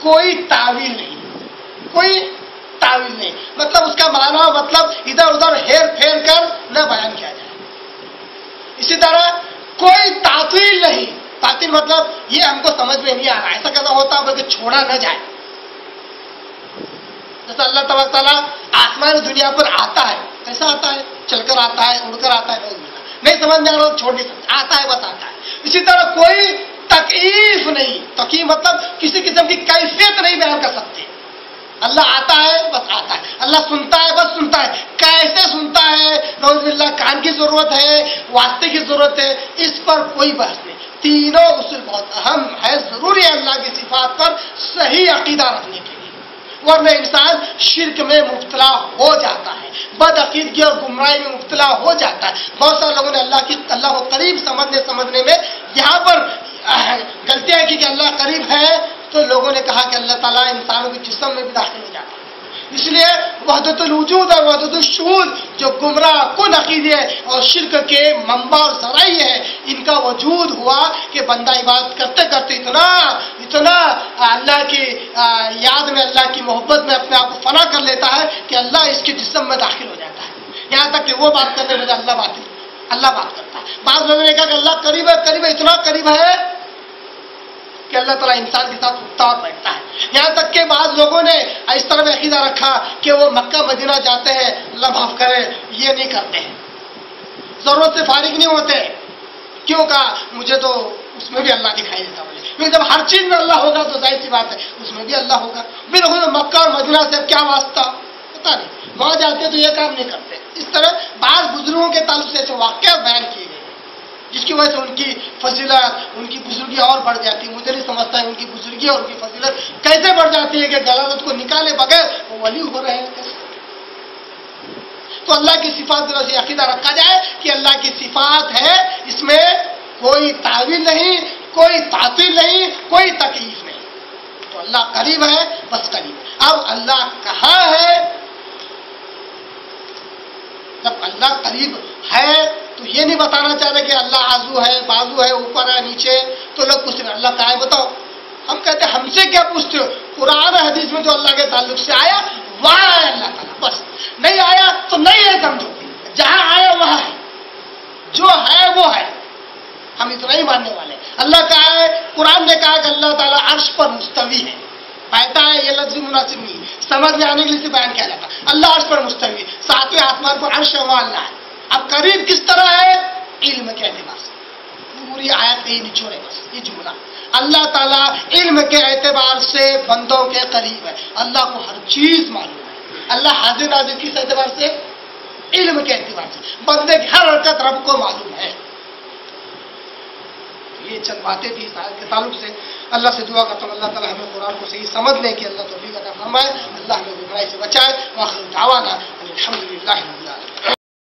کوئی تعویل نہیں، مطلب اس کا معنی مطلب ادھر ادھر ہیر پھیر کر نہ بیان کیا جائے. اسی طرح کوئی تعطیل نہیں، تعطیل مطلب یہ ہم کو سمجھ میں نہیں آ رہا، ایسا کیسا ہوتا بلکہ چھوڑا نہ جائے. جیسا اللہ تبارک تعالیٰ آسمانی دنیا پر آتا ہے، کیسا آتا ہے؟ چل کر آتا ہے، اڑ کر آتا ہے، نہیں سمجھ میں آ رہا چھوڑ نہیں سکتا، آتا ہے بس آتا ہے. اسی طرح کوئی تکیف نہیں، تکیف مطلب کسی قسم کی کیفیت نہیں بیان کر سکتے۔ اللہ آتا ہے بس آتا ہے، اللہ سنتا ہے بس سنتا ہے، کیسے سنتا ہے، نعوذ باللہ کان کی ضرورت ہے، واسطے کی ضرورت ہے، اس پر کوئی بحث نہیں۔ تینوں اصول بہت اہم ہے، ضروری ہے اللہ کی صفات پر صحیح عقیدہ رکھنے کے لیے، ورنہ انسان شرک میں مبتلا ہو جاتا ہے، بد عقیدگی اور گمراہی میں مبتلا ہو جاتا ہے۔ بہت سارے لوگوں نے اللہ کو قریب سمجھنے میں یہاں پر غلطیاں کی کہ اللہ قریب ہے، تو لوگوں نے کہا کہ اللہ تعالیٰ انسانوں کے جسم میں بھی داخل ہو جاتا ہے۔ اس لیے وحدت الوجود اور وحدت الشہود جو گمراہ کن عقیدے اور شرک کے منبع اور ذرائع ہے، ان کا وجود ہوا کہ بندہ عبادت کرتے کرتے اتنا اللہ کی یاد میں، اللہ کی محبت میں اپنے آپ کو فنا کر لیتا ہے کہ اللہ اس کے جسم میں داخل ہو جاتا ہے، یہاں تک کہ وہ بات کرنے لگے اللہ بات کرتا ہے۔ بعض لوگوں نے کہا کہ اللہ قریب ہے، اتنا قریب ہے کہ اللہ تعالیٰ انسان کے ساتھ اٹھتا اور بیٹھتا ہے۔ یہاں تک کہ بعض لوگوں نے اس طرح میں عقیدہ رکھا کہ وہ مکہ مدینہ جاتے ہیں، اللہ معاف کرے، یہ نہیں کرتے ہیں، ضرورت سے فارغ نہیں ہوتے۔ کیوں کہا؟ مجھے تو اس میں بھی اللہ دکھائی دیتا بولے، لیکن جب ہر چیز میں اللہ ہوگا تو ظاہر سی بات ہے اس میں بھی اللہ ہوگا۔ بالکل مکہ اور مدینہ سے کیا واسطہ پتا نہیں، وہاں جاتے تو یہ کام نہیں کرتے۔ اس طرح بعض بزرگوں کے تعلق سے ایسے واقعات بیان کیے گئے جس کی وجہ سے ان کی فضیلت، ان کی بزرگی اور بڑھ جاتی ہے۔ مجھے نہیں سمجھتا ہے ان کی بزرگی اور ان کی فضیلت کیسے بڑھ جاتی ہے کہ جلالت کو نکالے بغیر وہ ولی ہو رہے ہیں کیسے؟ تو اللہ کی صفات سے عقیدہ رکھا جائے کہ اللہ کی صفات ہے، اس میں کوئی تعویل نہیں، کوئی تعطیل نہیں، کوئی تکلیف نہیں۔ تو اللہ قریب ہے بس قریب۔ اب اللہ کہاں ہے؟ جب اللہ قریب ہے تو یہ نہیں بتانا چاہتے کہ اللہ آزو ہے، بازو ہے، اوپر ہے، نیچے، تو لوگ پوچھتے ہیں اللہ کہاں ہے بتاؤ۔ ہم کہتے ہیں ہم سے کیا پوچھتے ہو؟ قرآن حدیث میں جو اللہ کے تعلق سے آیا وہاں ہے اللہ تعالیٰ، بس نہیں آیا تو نہیں ہے سمجھو، جہاں آیا وہاں ہے، جو ہے وہ ہے، ہم اتنا ہی ماننے والے ہیں۔ اللہ کہا ہے، قرآن نے کہا کہ اللہ تعالیٰ عرش پر مستوی ہے، بیٹھا ہے، یہ لفظ مناسب نہیں، سمجھ میں آنے کے لیے بیان کیا جاتا ہے۔ اللہ عرش پر مستوی، ساتویں آسمان پر عرش ہے، وہاں اللہ ہے۔ اب قریب کس طرح ہے؟ علم کے اعتبار سے، پوری آیت کا یہ نچوڑ ہے، بس یہ جملہ، اللہ تعالیٰ علم کے اعتبار سے بندوں کے قریب ہے، اللہ کو ہر چیز معلوم ہے۔ اللہ حاضر ناظر کس اعتبار سے؟ علم کے اعتبار سے، بندے کی ہر حرکت رب کو معلوم ہے۔ یہ چند باتیں تھی اس آیت کے تعلق سے۔ اللہ سے دعا کرتا ہوں اللہ تعالیٰ ہمیں قرآن کو صحیح سمجھنے کی اللہ توفیق عطا فرمائے، اللہ ہمیں گمراہی سے بچائے۔ وآخر دعوانا الحمدللہ رب العالمین۔